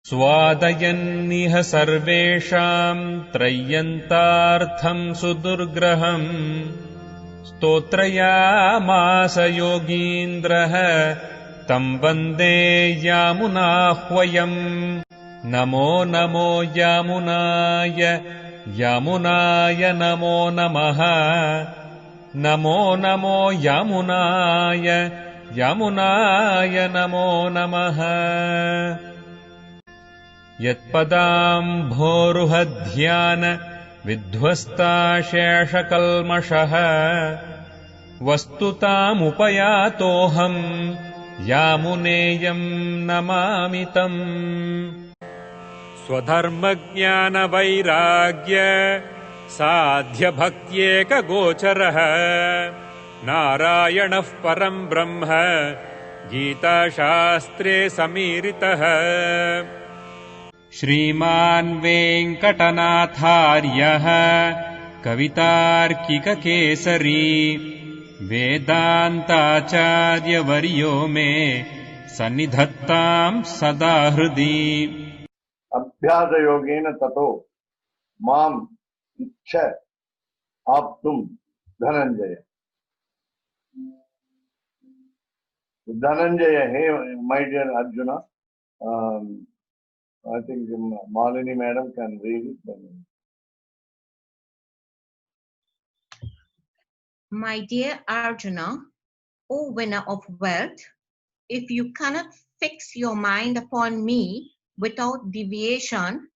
स्वादयन्निह सर्वेषाम् त्रय्यन्तार्थम् सुदुर्ग्रहम् स्तोत्रयामास योगीन्द्रः तम् वन्दे यामुनाह्वयम् नमो नमो यामुनाय यामुनाय नमो नमः नमो नमो यामुनाय यामुनाय नमो नमः यत्पदाम्भोरुहध्यान विध्वस्ताशेषकल्मषः वस्तुतामुपयातोऽहम् यामुनेयम् नमामि तम् स्वधर्मज्ञानवैराग्य साध्यभक्त्येकगोचरः नारायणः परम् ब्रह्म गीताशास्त्रे समीरितः श्रीमान् वेङ्कटनाथार्यः कवितार्किककेसरी वेदान्ताचार्यवर्यो मे सन्निधत्ताम् सदा हृदि अभ्यासयोगेन ततो माम् इच्छ आप्तुम् Dhananjay. Dhananjaya, hey, my dear Arjuna, I think Malini madam can read it. My dear Arjuna, O winner of wealth, if you cannot fix your mind upon me without deviation,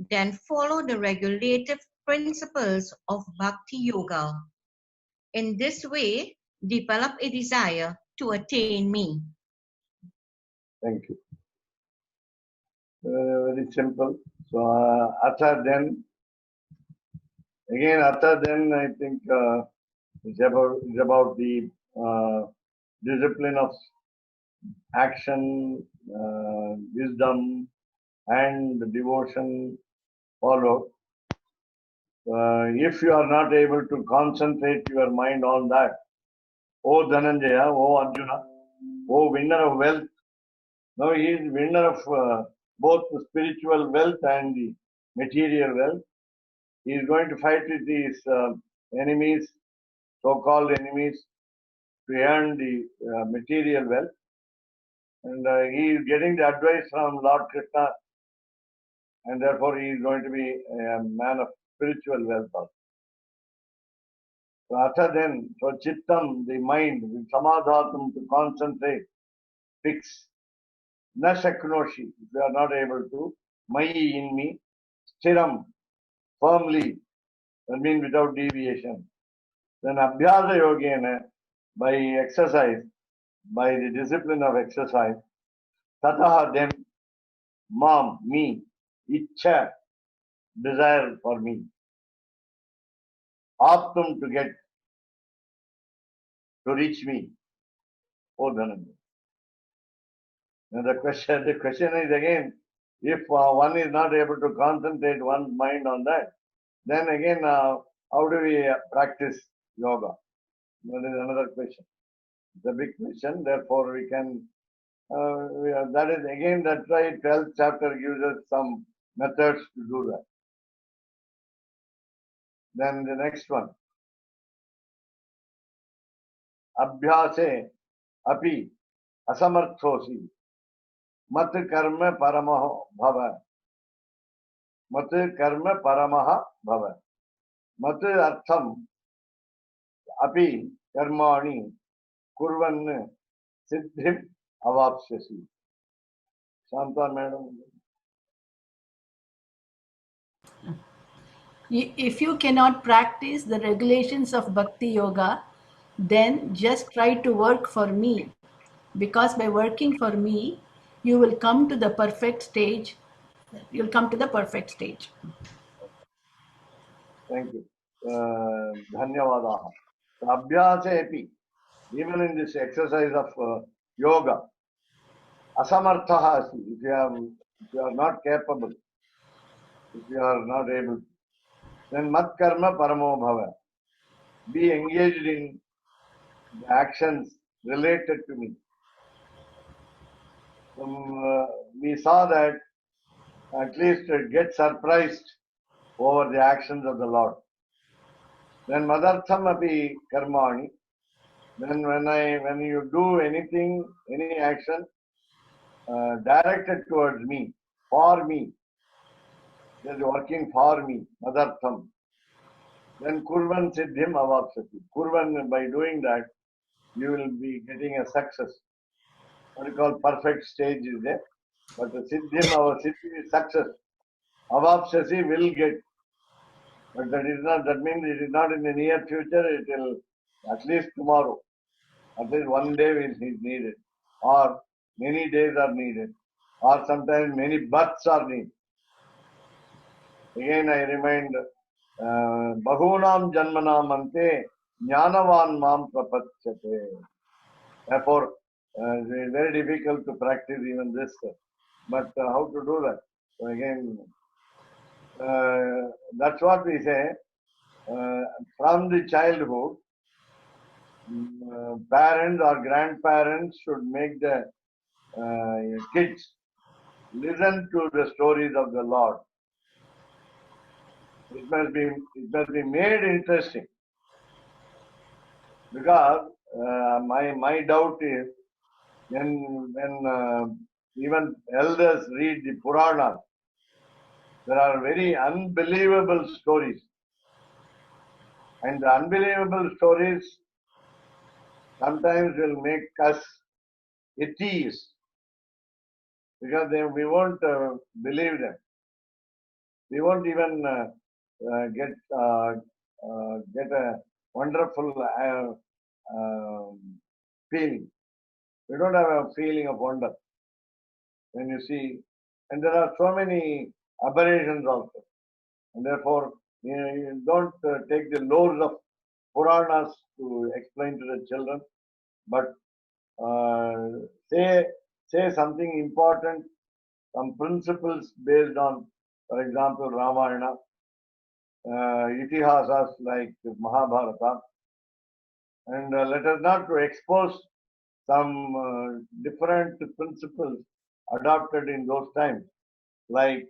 then follow the regulative principles of Bhakti Yoga. In this way, develop a desire to attain me. Thank you. Very simple. So, Atha then, again, Atha then, I think is about the discipline of action, wisdom, and devotion followed. If you are not able to concentrate your mind on that, O Dhananjaya, O Arjuna, O winner of wealth, now he is winner of both the spiritual wealth and the material wealth. He is going to fight with these enemies, so-called enemies, to earn the material wealth. And he is getting the advice from Lord Krishna, and therefore he is going to be a man of spiritual wealth also. So Atha then, so Chittam, the mind, Samadhatum, to concentrate, fix, na shaknoshi, if you are not able to, Mayi in me, Stiram, firmly, that means without deviation. Then Abhyasa Yogena, by exercise, by the discipline of exercise, Tataha then, Mam, me, Ichha, desire for me. Aptum, to get, to reach me. O Dhananjaya. Now the question is again, if one is not able to concentrate one's mind on that, then again, how do we practice yoga? That is another question. It's a big question. Therefore, we can. That is again. That's why 12th chapter gives us some methods to do that. Then the next one. Abhyase api asamarthosi mat karma paramaha bhava. Mat karma paramaha bhava. Mat artham api karmani kurvan siddhim avapsyasi. Shanta madam. If you cannot practice the regulations of Bhakti Yoga, then just try to work for me. Because by working for me, you will come to the perfect stage. You'll come to the perfect stage. Thank you. Dhanyavadaha. Abhyasa epi, even in this exercise of yoga, asamarthaha asti, if you are not capable, if you are not able, then mat karma paramo bhava. Be engaged in the actions related to me. We saw that at least get surprised over the actions of the Lord. Then madartham api karmani. Then when you do anything, any action directed towards me, for me, it is working for me, madartham. Then kurvan siddhim avapsati. Kurvan, by doing that, you will be getting a success. What you call perfect stage is there. But the siddhim, our siddhi is success. Avapsasi will get. But that is not, that means it is not in the near future, it will at least tomorrow. At least one day is needed. Or many days are needed. Or sometimes many births are needed. Again I remind, Bahunam Janmanam Ante Jnanavan Mam Prapachyate. Therefore, it is very difficult to practice even this. But how to do that? So again, that's what we say. From the childhood, parents or grandparents should make the kids listen to the stories of the Lord. It must be made interesting, because my doubt is when even elders read the Puranas, there are very unbelievable stories, and the unbelievable stories sometimes will make us atheists, because we won't believe them. We won't even get a wonderful feeling. We don't have a feeling of wonder when you see, and there are so many aberrations also, and therefore you don't take the laws of Puranas to explain to the children, but say something important, some principles based on, for example, Ramayana, itihasas like Mahabharata, and let us not to expose some different principles adopted in those times, like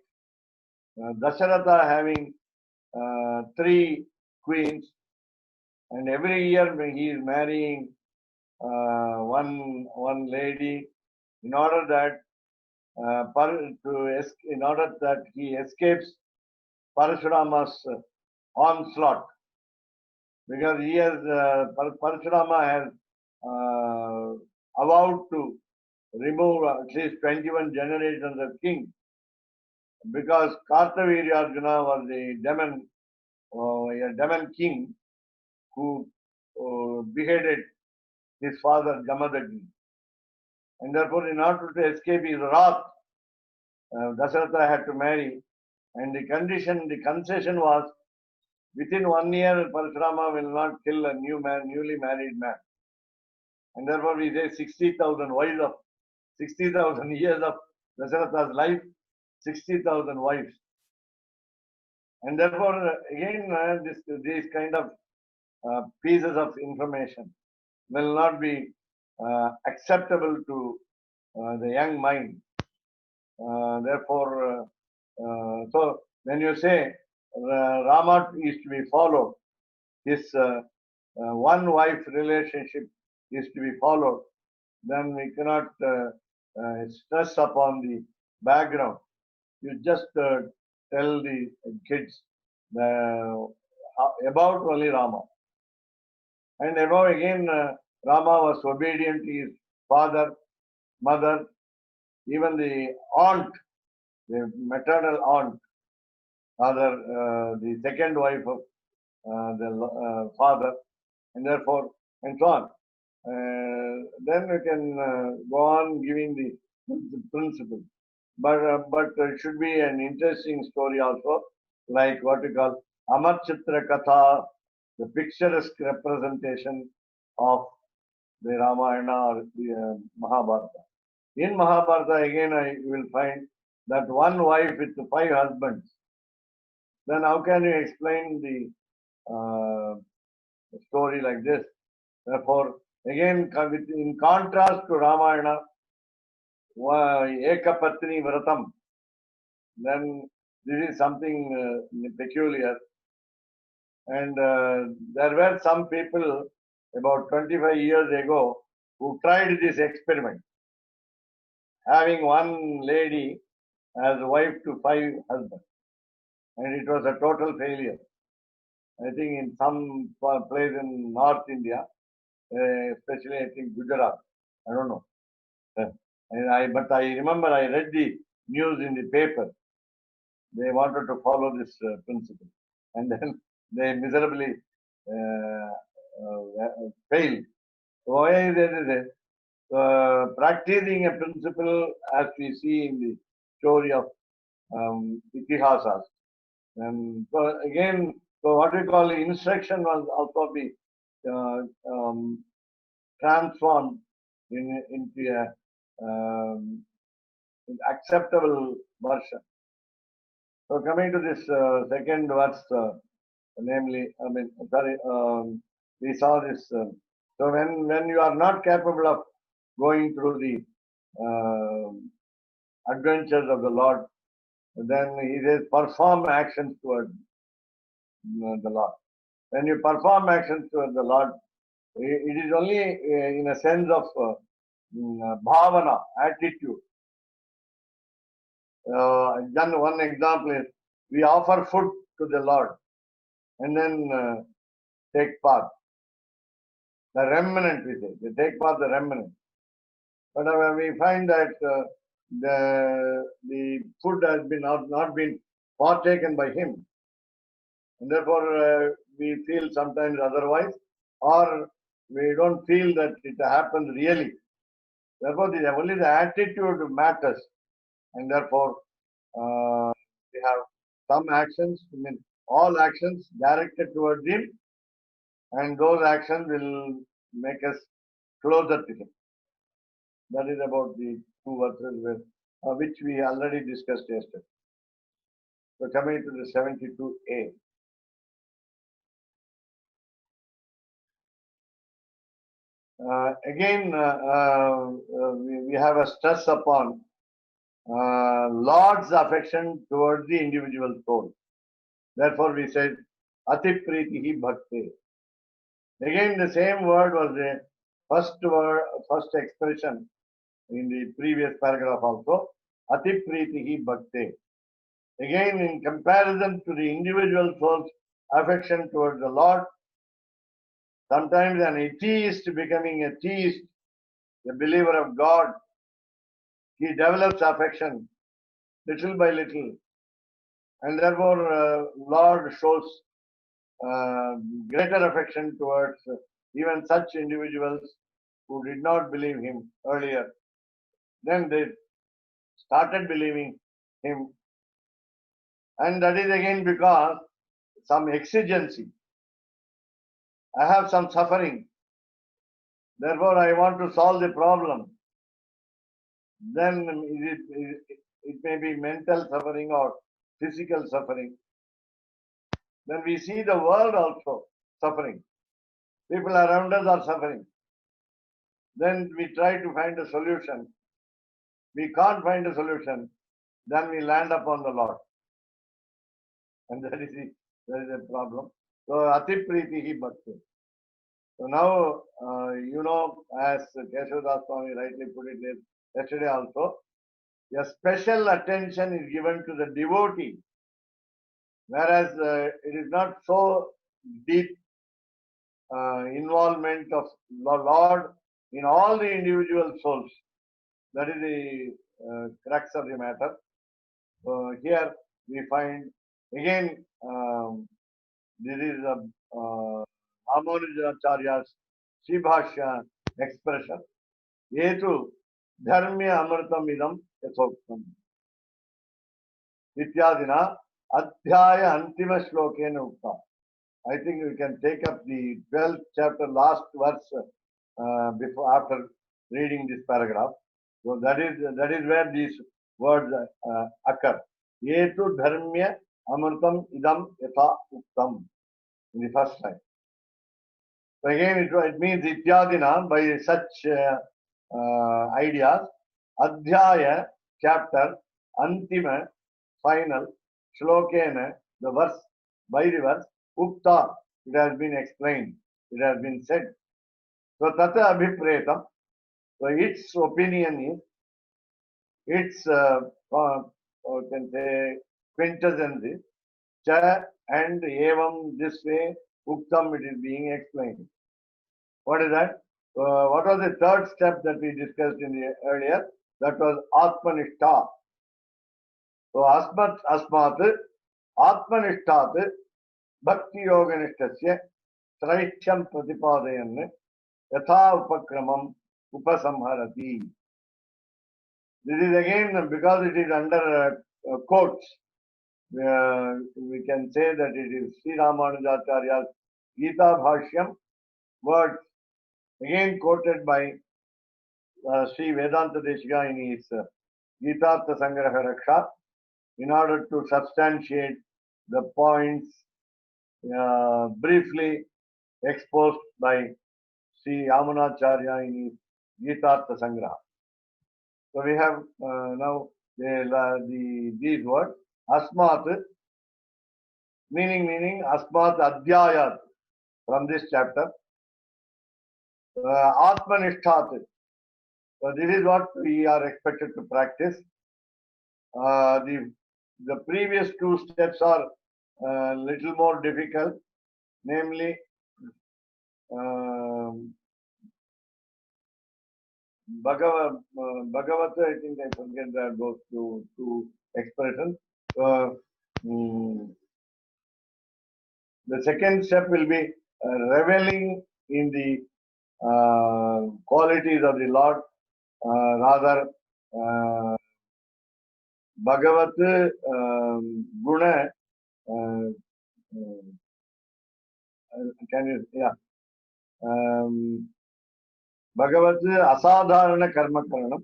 Dasharatha having 3 queens, and every year when he is marrying one lady, in order that he escapes Parashurama's onslaught, because he has Parashurama has vowed to remove at least 21 generations of kings, because Kartavirya Arjuna was a demon king who beheaded his father Jamadagni. And therefore, in order to escape his wrath, Dasharatha had to marry. And the concession was, within 1 year, Parashurama will not kill a newly married man. And therefore, we say 60,000 wives of 60,000 years of Dasharatha's life, 60,000 wives. And therefore, again, these kind of pieces of information will not be acceptable to the young mind. Therefore, so when you say Rama is to be followed, his one wife relationship is to be followed, then we cannot stress upon the background. You just tell the kids about only Rama. And above again, Rama was obedient to his father, mother, even the aunt, the maternal aunt, the second wife of the father, and therefore, and so on. Then we can go on giving the principle. But it should be an interesting story also, like what we call Amar Chitra Katha, the picturesque representation of the Ramayana or the Mahabharata. In Mahabharata, again, you will find that one wife with 5 husbands. Then how can you explain the story like this? Therefore, again, in contrast to Ramayana, Ekapatni Vratam, then this is something peculiar. And there were some people about 25 years ago who tried this experiment, having one lady as wife to 5 husbands. And it was a total failure. I think in some place in North India, especially I think Gujarat, I don't know. But I remember I read the news in the paper. They wanted to follow this principle, and then they miserably failed. Why is it? Practicing a principle, as we see in the story of Itihasas. And so again, so what we call instruction was also be transformed into a acceptable version. So coming to this second verse, we saw this. So when you are not capable of going through the adventures of the Lord, then he says perform actions towards the Lord. When you perform actions towards the Lord, it is only in a sense of bhavana, attitude. Then one example is we offer food to the Lord and then take part. The remnant, we say, they take part the remnant. But we find that the food has been not been partaken by him, and therefore we feel sometimes otherwise, or we don't feel that it happens really. Therefore, only the attitude matters, and therefore we have some actions, I mean all actions directed towards him, and those actions will make us closer to him. That is about the two verses which we already discussed yesterday. So coming to the 72a. Again, we have a stress upon Lord's affection towards the individual soul. Therefore, we said, Ati Pritihi Bhakti. Again, the same word was the first expression in the previous paragraph also. Ati Pritihi Bhakti. Again, in comparison to the individual soul's affection towards the Lord, sometimes an atheist becoming a theist, a believer of God, he develops affection little by little, and therefore Lord shows greater affection towards even such individuals who did not believe him earlier. Then they started believing him, and that is again because some exigency. I have some suffering, therefore I want to solve the problem. Then it may be mental suffering or physical suffering. Then we see the world also suffering. People around us are suffering. Then we try to find a solution. We can't find a solution. Then we land upon the Lord. And that is a problem. So, Ati Pritihi Bhakti. So now, as Keshav Swami rightly put it yesterday also, a special attention is given to the devotee, whereas it is not so deep involvement of the Lord in all the individual souls. That is the crux of the matter. So here we find again this is Ramanujacharya's Sribhashya expression. Yetu dharmya amritam idam yathoktam. Ityadina adhyaya antima shlokena ukta. I think we can take up the 12th chapter, last verse after reading this paragraph. So that is where these words occur. Yetu dharmya amritam idam yatha uktam. In the first line. So again, it means ityadina, by such ideas, adhyaya, chapter, antima, final, Shlokena, the verse, by the verse, Ukta, it has been explained, it has been said. So Tata Abhipretam, so its opinion is, its, can say, quintessence is, Cha and Evam, this way, Uktam, it is being explained. What is that? What was the third step that we discussed in the earlier? That was Atmanishta. So Asmat, Atmanishtat, Bhakti Yoganishtasya, Traithyam Pratipadayan, Yatha Upakramam, Upasamharati. This is again, because it is under quotes, we can say that it is Sri Ramanujacharya's Gita Bhashyam words, again quoted by Sri Vedanta Deshika in his Gitartha Sangraha in order to substantiate the points briefly exposed by Sri Yamunacharya in his Gitartha Sangraha. So we have now these words, Asmat, meaning Asmat Adhyayat, from this chapter. Atmanishtat. So this is what we are expected to practice. The previous two steps are little more difficult, namely Bhagavata, I think I forget that those two expressions. The second step will be reveling in the qualities of the Lord, rather Bhagavat Guna. Can you, yeah. Bhagavat Asadharana Karma Karanam,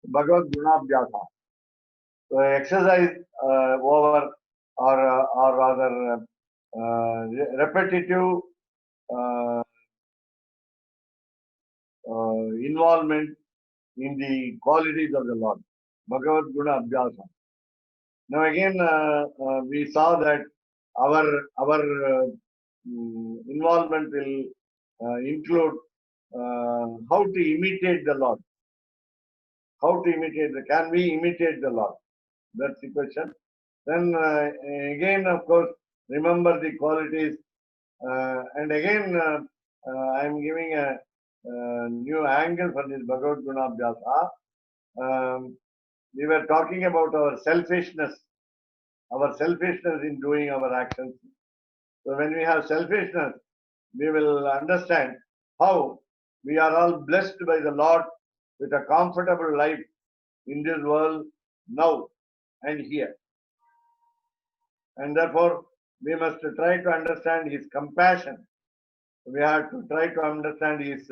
Bhagavat Gunabhyasa. So exercise over or rather repetitive involvement in the qualities of the Lord. Bhagavat Guna Abhyasa. Now again we saw that our involvement will include how to imitate the Lord. How to imitate can we imitate the Lord? That's the question. Then again, of course, remember the qualities. And again, I am giving a new angle for this Bhagavad Guna Abhyasa. We were talking about our selfishness in doing our actions. So when we have selfishness, we will understand how we are all blessed by the Lord with a comfortable life in this world now and here. And therefore, we must try to understand His compassion. We have to try to understand His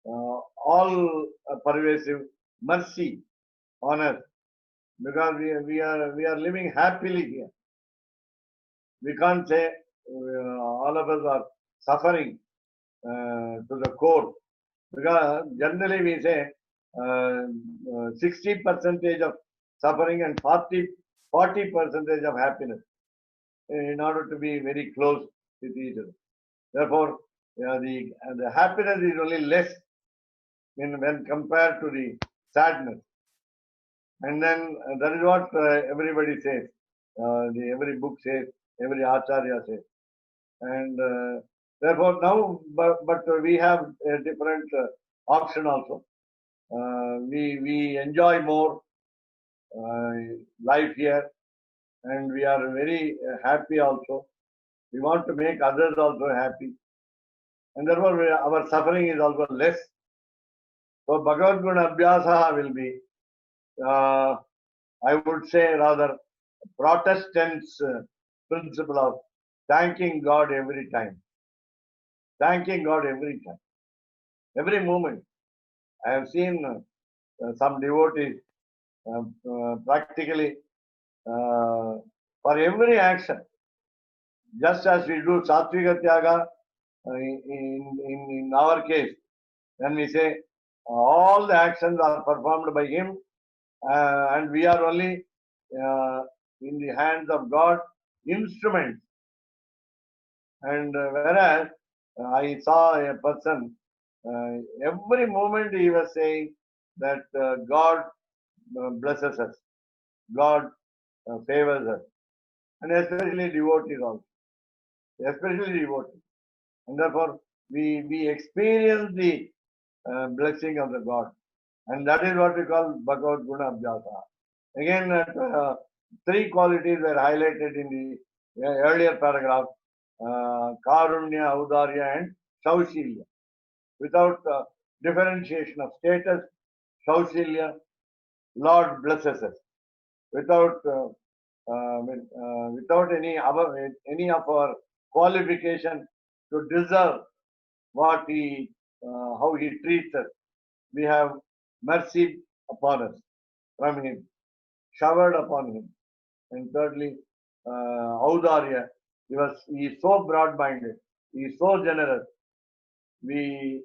all-pervasive mercy on us, because we are living happily here. We can't say all of us are suffering to the core, because generally we say 60% of suffering and 40% of happiness, in order to be very close with each other. Therefore, the happiness is only less when compared to the sadness. And then that is what everybody says. Every book says, every acharya says. And therefore now, but we have a different option also. We enjoy more life here, and we are very happy also. We want to make others also happy, and therefore our suffering is also less. So Bhagavad Guna Abhyasa will be, I would say, rather Protestants' principle of thanking God every time. Thanking God every time. Every moment. I have seen some devotees practically for every action, just as we do Satvika Tyaga in our case, when we say all the actions are performed by him and we are only in the hands of God, instruments. And whereas I saw a person, every moment he was saying that God blesses us, God favors us, and especially devotees also, especially devotees. And therefore, we experience the blessing of the God. And that is what we call Bhagavad Guna Abhyasa. Again, three qualities were highlighted in the earlier paragraph, Karunya, Audarya and Shaushilya. Without differentiation of status, Shaushilya, Lord blesses us. Without without any of our qualification to deserve what he, how he treats us, we have mercy upon us from him, showered upon him. And thirdly, Audarya, he is so broad-minded, he is so generous. We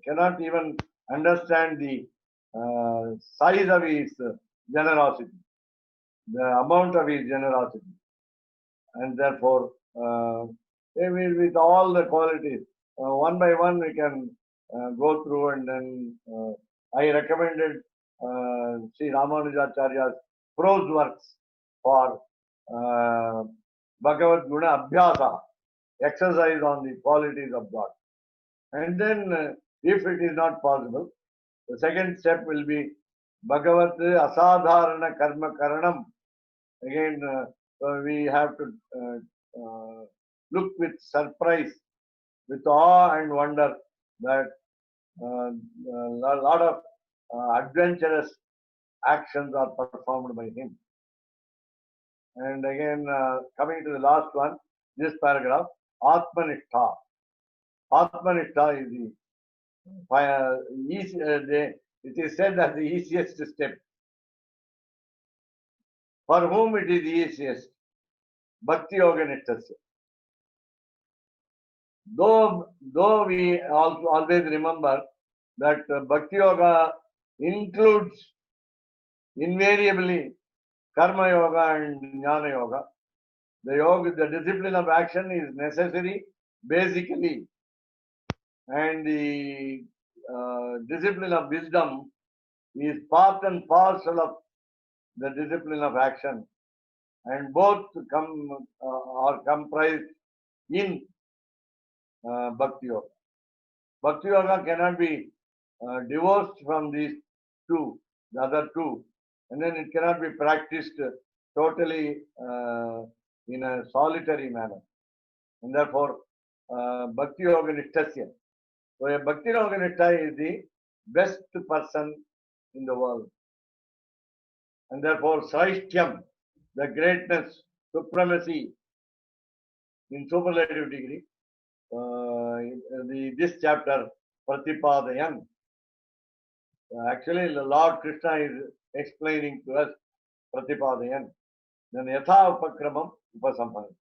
cannot even understand the size of his generosity, the amount of his generosity. And therefore, with all the qualities, one by one we can go through, and then I recommended Sri Ramanujacharya's prose works for Bhagavad Guna Abhyasa, exercise on the qualities of God. And then, if it is not possible, the second step will be Bhagavat Asadharana Karma Karanam. Again, we have to look with surprise, with awe and wonder that a lot of adventurous actions are performed by him. And again, coming to the last one, this paragraph, Atmanitha. Atmanitha is it is said as the easiest step. For whom it is easiest? Bhakti Yoga Nittasya. Though we also always remember that Bhakti Yoga includes invariably Karma Yoga and Jnana Yoga. The discipline of action is necessary basically, and the discipline of wisdom is part and parcel of the discipline of action, and both are comprised in Bhakti Yoga. Bhakti Yoga cannot be divorced from these two, the other two, and then it cannot be practiced totally in a solitary manner. And therefore, Bhakti Yoga Nittasya. So a Bhakti Yoga Nitta is the best person in the world. And therefore, Saishtyam, the greatness, supremacy in superlative degree, this chapter, Pratipadayan. Actually, the Lord Krishna is explaining to us Pratipadayan. Then Yatha Upakramam Upasampanati.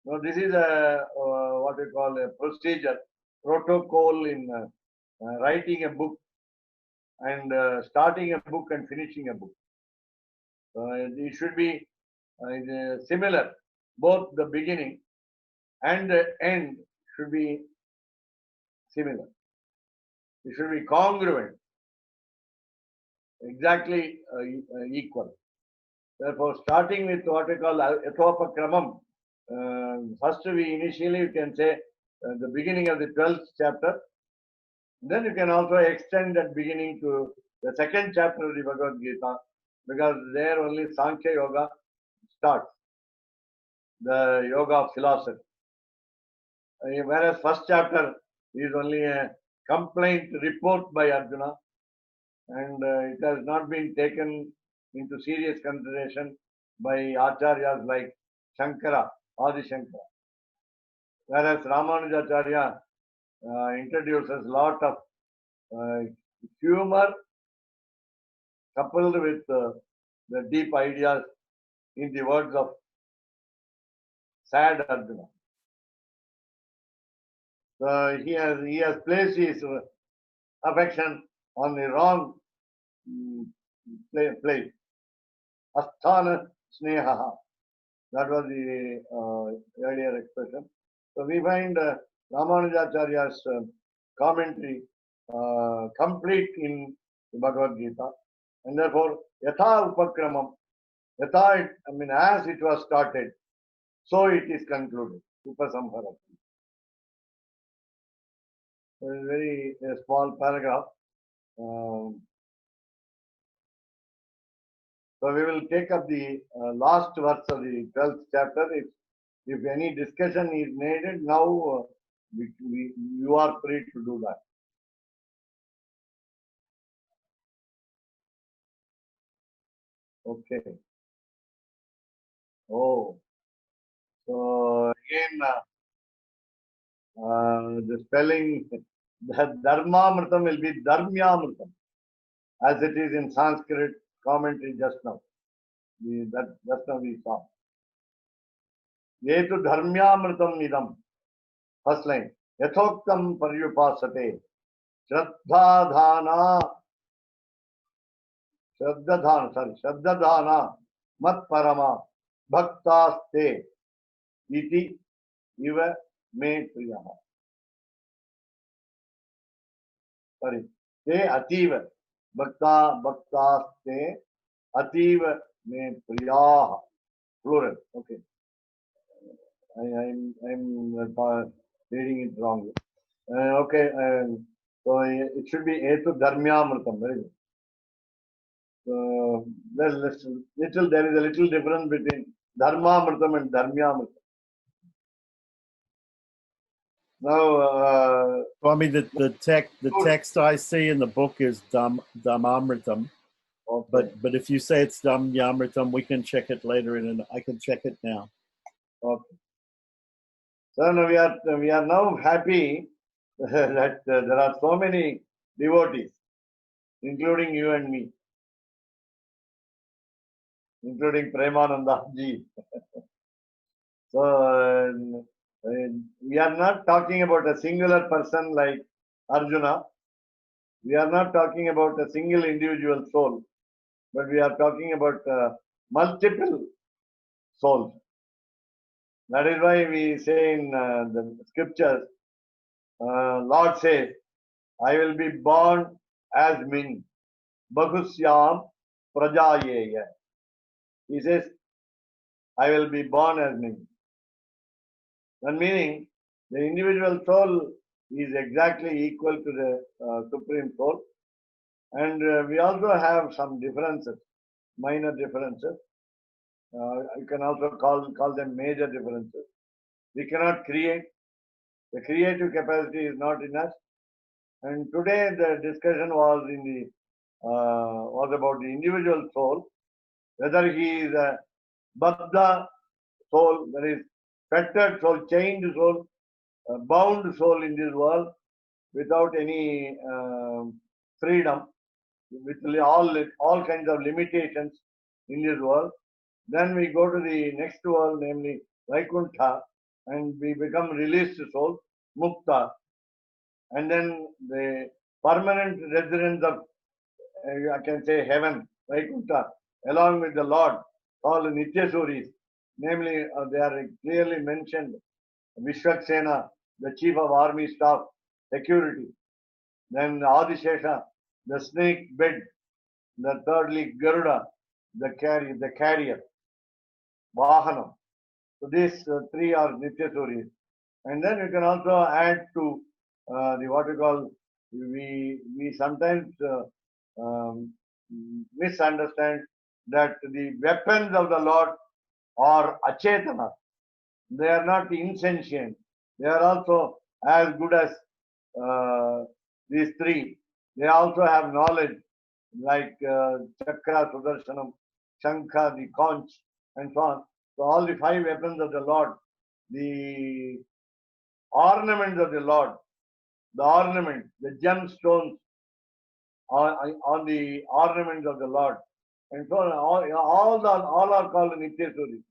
Now, this is what we call a procedure, protocol in writing a book and starting a book and finishing a book. It should be similar. Both the beginning and the end should be similar. It should be congruent, exactly equal. Therefore, starting with what we call Yatopakramam, first initially you can say the beginning of the 12th chapter. Then you can also extend that beginning to the second chapter of the Bhagavad Gita, because there only Sankhya Yoga starts, the yoga of philosophy. Whereas first chapter is only a complaint report by Arjuna, and it has not been taken into serious consideration by acharyas like Shankara, Adi Shankara. Whereas Ramanujacharya introduces lot of humor coupled with the deep ideas in the words of sad Arjuna. So he has placed his affection on the wrong place. Asthana Sneha. That was the earlier expression. So we find Ramanujacharya's commentary complete in the Bhagavad Gita, and therefore yatha upakramam, yatha as it was started, so it is concluded. Upasamhara. So it's very small paragraph. So we will take up the last verse of the 12th chapter. If any discussion is needed, now you are free to do that. Okay. Oh, so again, the spelling, the Dharmamritam will be Dharmyamritam, as it is in Sanskrit commentary just now. Just now we saw. Yetu Dharmyamritam idam. First line. Yathoktam paryupasate. Shraddhadhana. Shraddhadhana. Mat parama. Bhaktaste. Iti iva me priyaha. Sorry. Te ativa. Bhaktaste. Ativa me priyaha. Plural. Okay. I'm reading it wrong. Okay. So it should be Etu Dharmyamritam. Very good. So there is a little difference between Dharmamritam and Dharmyamritam. Now, Swami, the text I see in the book is Dhammamritam. okay. But if you say it's Dhamyamritam, we can check it later, and I can check it now. Okay. So now we are now happy that there are so many devotees, including you and me, including Premananda ji. So we are not talking about a singular person like Arjuna. We are not talking about a single individual soul, but we are talking about multiple souls. That is why we say in the scriptures, Lord says, I will be born as many. Bahusyam prajayeya. He says, I will be born as many. That meaning, the individual soul is exactly equal to the Supreme Soul. And we also have some differences, minor differences. You can also call them major differences. We cannot create. The creative capacity is not in us. And today the discussion was was about the individual soul, whether he is a Baddha soul, that is fettered soul, chained soul, bound soul in this world without any freedom, with all kinds of limitations in this world. Then we go to the next world, namely Vaikuntha, and we become released soul, Mukta. And then the permanent residence of, I can say, heaven, Vaikuntha, along with the Lord, all Nityasuris. Namely, they are clearly mentioned. Vishwaksena, the chief of army staff, security. Then Adishesha, the snake bed. The thirdly, Garuda, the carrier, Vahanam. So these three are Nityasuris. And then you can also add to the what we call, we sometimes misunderstand that the weapons of the Lord are achetana. They are not insentient. They are also as good as these three. They also have knowledge like Chakra, Sudarshanam, Shankha, the conch, and so on. So all the five weapons of the Lord, the ornaments of the Lord, the ornament, the gemstones on the ornaments of the Lord, and so on. All are called Nityasuri,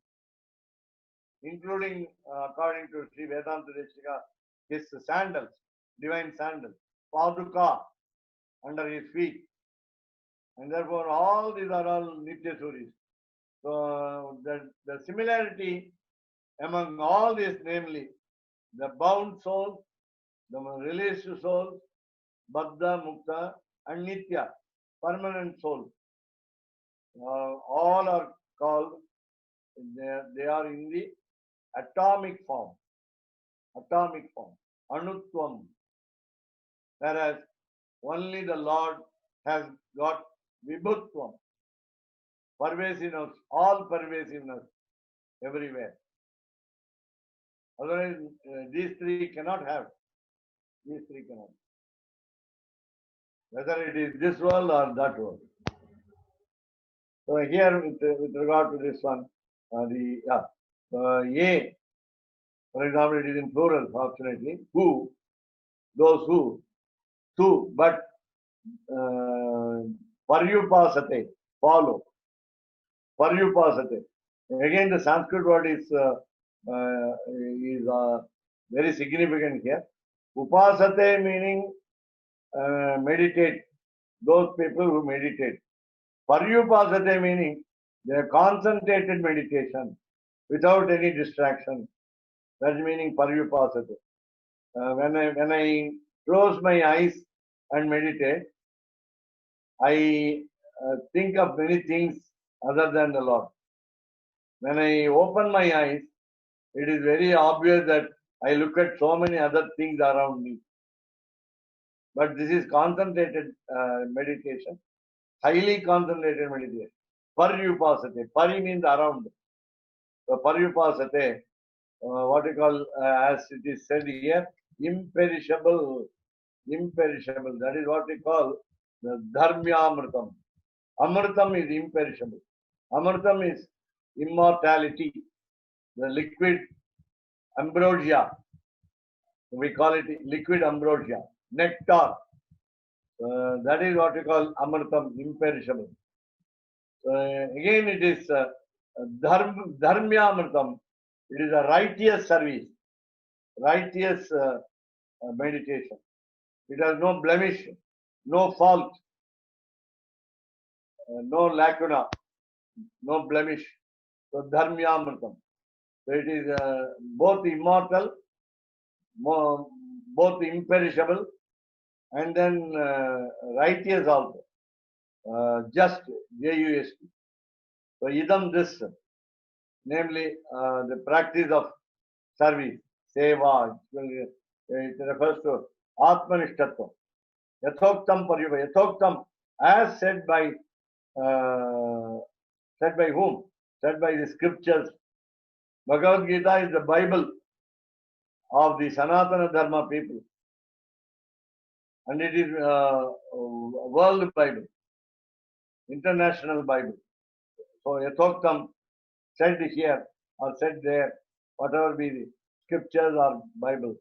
including, according to Sri Vedanta Deshika, his sandals, divine sandals, Paduka under his feet. And therefore, all these are all Nityasuris. So the similarity among all these, namely the bound souls, the released souls, Baddha, Mukta, and Nitya, permanent souls, all are called, they are in the atomic form, Anutvam. Whereas only the Lord has got Vibhutvam, pervasiveness, all pervasiveness everywhere. Otherwise, these three cannot have. These three cannot. Whether it is this world or that world. So here, with regard to this one, ye, for example, it is in plural, fortunately. Who, those who, to, but paryupasate, follow. Paryupasate. Again, the Sanskrit word is very significant here. Upasate meaning meditate. Those people who meditate. Paryupasate meaning their concentrated meditation without any distraction. That's meaning paryupasate. When I close my eyes and meditate, I think of many things other than the Lord. When I open my eyes, it is very obvious that I look at so many other things around me. But this is concentrated meditation, highly concentrated meditation. Paryupasate. Pari means around. So paryupasate, what you call, as it is said here, imperishable. Imperishable. That is what we call the dharmyamritam. Amritam is imperishable. Amritam is immortality. The liquid ambrosia. We call it liquid ambrosia. Nectar. That is what we call amritam, imperishable. Again, it is dharmyamritam. It is a righteous service, righteous meditation. It has no blemish, no fault, no lacuna, no blemish. So dharmyamritam. So it is both immortal, both imperishable, and then righteous also. Just, J-U-S-T. So idam, this, namely the practice of service, seva, it refers to atmanishtatva. Yathoktam paryuva. Yathoktam, as said by whom? Said by the scriptures. Bhagavad Gita is the Bible of the Sanatana Dharma people. And it is world Bible, international Bible. So Yathoktam said here or said there, whatever be the scriptures or Bible.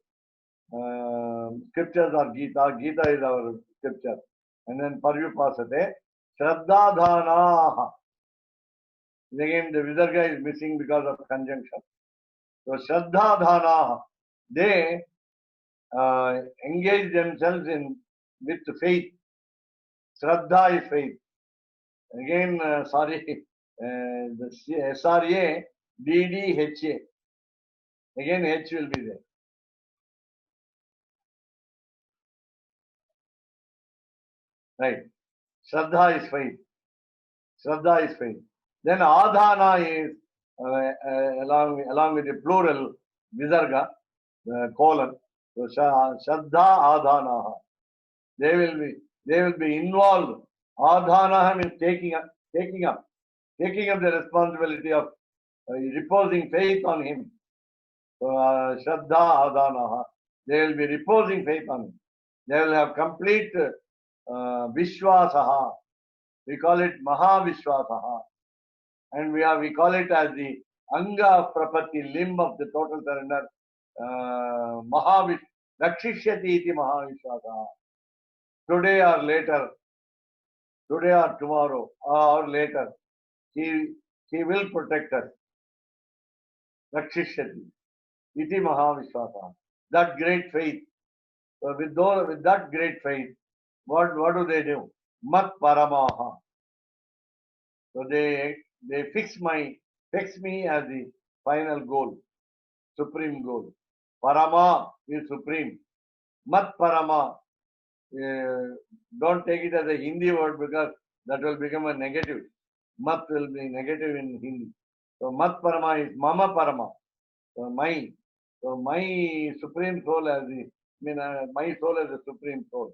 Scriptures are Gita. Gita is our scripture. And then Paryupasate, Shraddhadhanaha. Again, the Visarga is missing because of conjunction. So Shraddhadhanaha, they engage themselves with faith. Shraddha is faith. Again, the SRA, DDHA. Again, H will be there. Right. Shraddha is faith. Shraddha is faith. Then Adhana is along with the plural Visarga, colon. So Shraddha Adhana. They will be involved. Adhana means taking up the responsibility of reposing faith on him. So Shraddha Adhana. They will be reposing faith on him. They will have complete Vishwasaha. We call it Mahavishwasaha. And we call it as the Anga Prapatti, limb of the total surrender. Rakshishyati iti Mahavishwasaha. Today or later, today or tomorrow or later, he will protect us. Rakshishyati iti Mahavishwasaha. That great faith. So with that great faith, what do they do? Mat Paramaha. So they they fix me as the final goal, supreme goal. Parama is supreme. Mat Parama, don't take it as a Hindi word because that will become a negative. Mat will be negative in Hindi. So Mat Parama is Mama Parama. So my supreme soul as the, my soul as the supreme soul.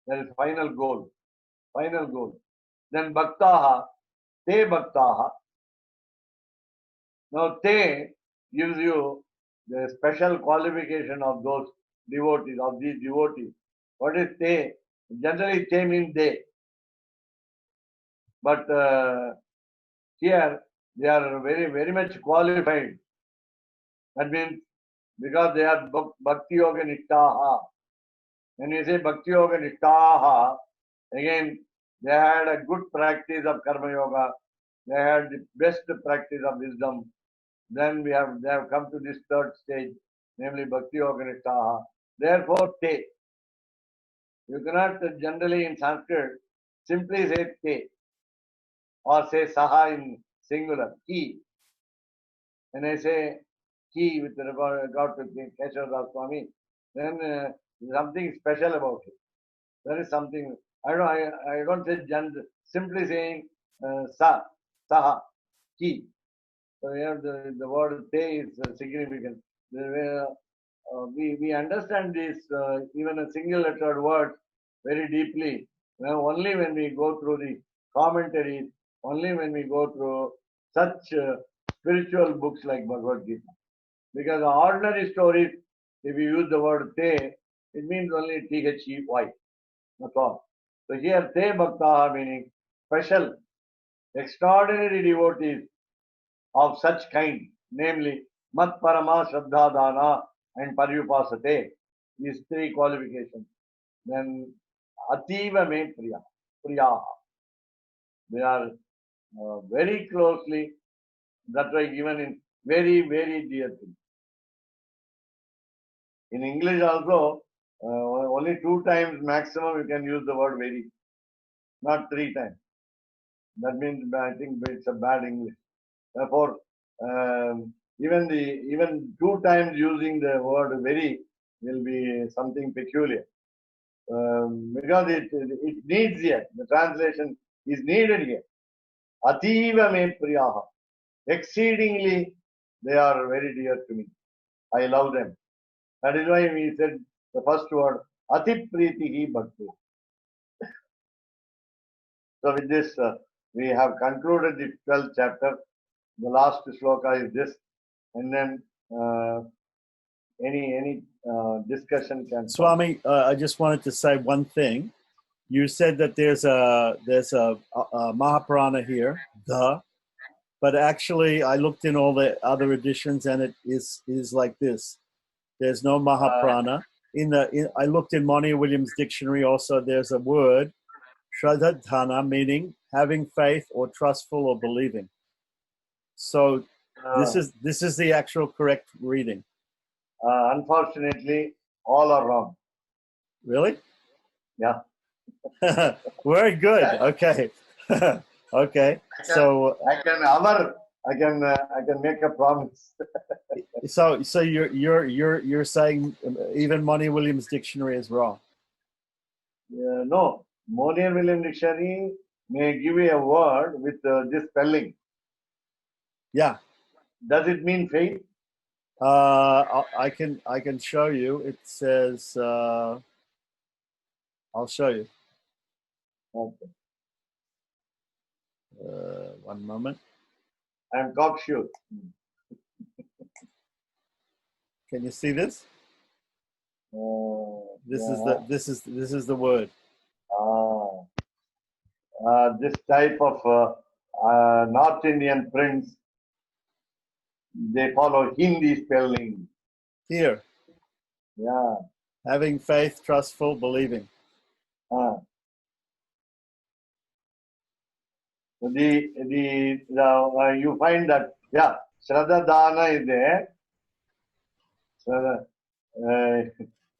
That is final goal. Final goal. Then Bhaktaha, Te Bhaktaha. Now Te gives you the special qualification of those devotees, of these devotees. What is Te? Generally Te means they. But here they are very, very much qualified. That means because they are Bhakti Yoga Nittaha. When we say Bhakti Yoga Nittaha, again, they had a good practice of Karma Yoga. They had the best practice of wisdom. Then they have come to this third stage, namely Bhakti Yoga Nittaha. Therefore, Te. You cannot generally in Sanskrit simply say Te or say Saha in singular, Ki. When I say Ki with regard to Keshav Swami, then something special about it. There is something. I don't say simply saying Saha, Ki. So here the word Te is significant. We understand this even a single lettered word very deeply. Only when we go through the commentaries, only when we go through such spiritual books like Bhagavad Gita. Because ordinary stories, if you use the word Te, it means only T-H-E-Y. That's all. So here Te Bhaktaha meaning special, extraordinary devotees of such kind, namely Mat Parama Shraddha Dana and Paryupasate. These three qualifications. Then Ativa Me Priyaha. They are very closely, that way given in very, very dear to me. In English also, only 2 times maximum you can use the word very, not 3 times. That means I think it's a bad English. Therefore, even 2 times using the word very will be something peculiar. Because it needs here. The translation is needed here. Ativa me priyaha. Exceedingly, they are very dear to me. I love them. That is why we said the first word, Ati Pritihi Bhakti. So with this, we have concluded the 12th chapter. The last sloka is this. And then any discussion can... Swami, I just wanted to say one thing. You said that there's a Mahaprana here, but actually I looked in all the other editions and it is like this. There's no Mahaprana. I looked in Monia Williams' dictionary also. There's a word, Shraddhana, meaning having faith or trustful or believing. So this is the actual correct reading. Unfortunately, all are wrong. Really? Yeah. Very good. Okay. Okay. So I can make a promise. so you're saying even Monia Williams' dictionary is wrong. No, Monia Williams dictionary may give you a word with this spelling. Yeah. Does it mean faith? I can show you. It says I'll show you. Okay. One moment. I'm cocksure. Can you see this? This is the word. This type of North Indian prints, they follow Hindi spelling. Here. Yeah. Having faith, trustful, believing. You find that, yeah, Shraddha Dana is there. So,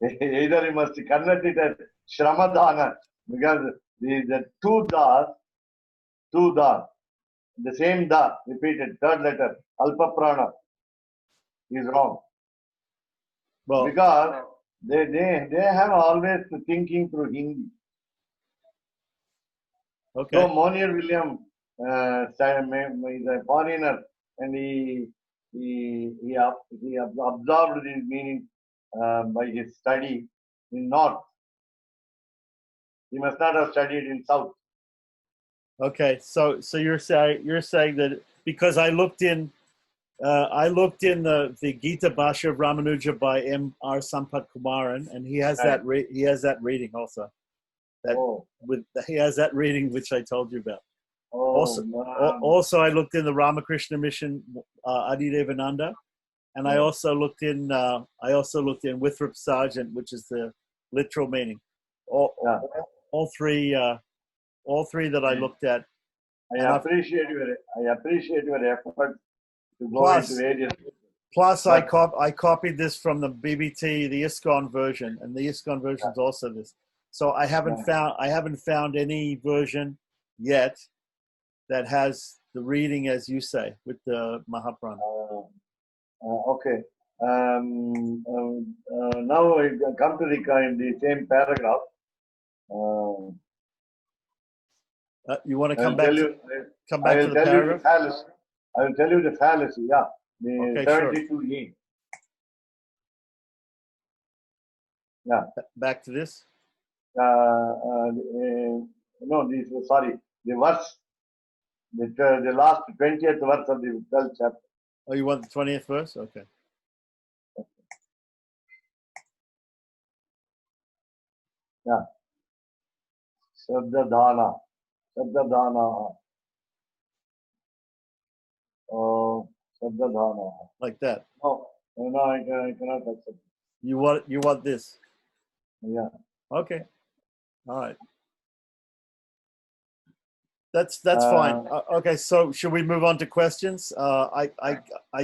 either you must convert it as Shramadana because the two das, The same da repeated, third letter, alpa prana is wrong. Well, Because they have always thinking through Hindi. okay. So Monier William is a foreigner, and he absorbed these meanings by his study in North. He must not have studied in South. Okay, so you're saying that because I looked in the Gita Bhashya of Ramanuja by M.R. Sampath Kumaran, and he has Right. that reading also. That Oh, he has that reading which I told you about. oh, Also, I looked in the Ramakrishna Mission Adidevananda, and I also looked in Withrop Sargent, which is the literal meaning. All three that I looked at. I appreciate your effort to go into various. Plus, I copied this from the BBT, the ISKCON version, and the ISKCON version is also this. So I haven't found any version yet that has the reading as you say with the Mahaprana. Okay. Now I come to the same paragraph. You want to come I back will to the paragraph? I will tell you the fallacy. Yeah, the Okay, 72E. Yeah. Back to this. No, sorry. The verse, the last 20th verse of the 12th chapter. Oh, you want the 20th verse? Okay. Yeah. Shraddha Dana. Oh, Shraddha Dana. Like that. No, I cannot accept. You want this? Yeah. Okay. All right. That's fine. Okay, so should we move on to questions? I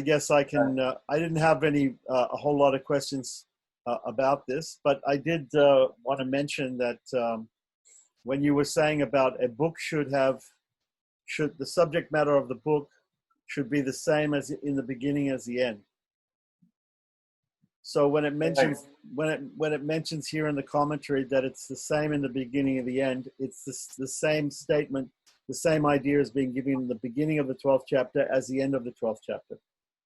guess I can. I didn't have any a whole lot of questions about this, but I did want to mention that when you were saying about a book should the subject matter of the book should be the same as in the beginning as the end. So when it mentions when it mentions here in the commentary that it's the same in the beginning and the end, it's the same statement. The same idea is being given in the beginning of the 12th chapter as the end of the 12th chapter.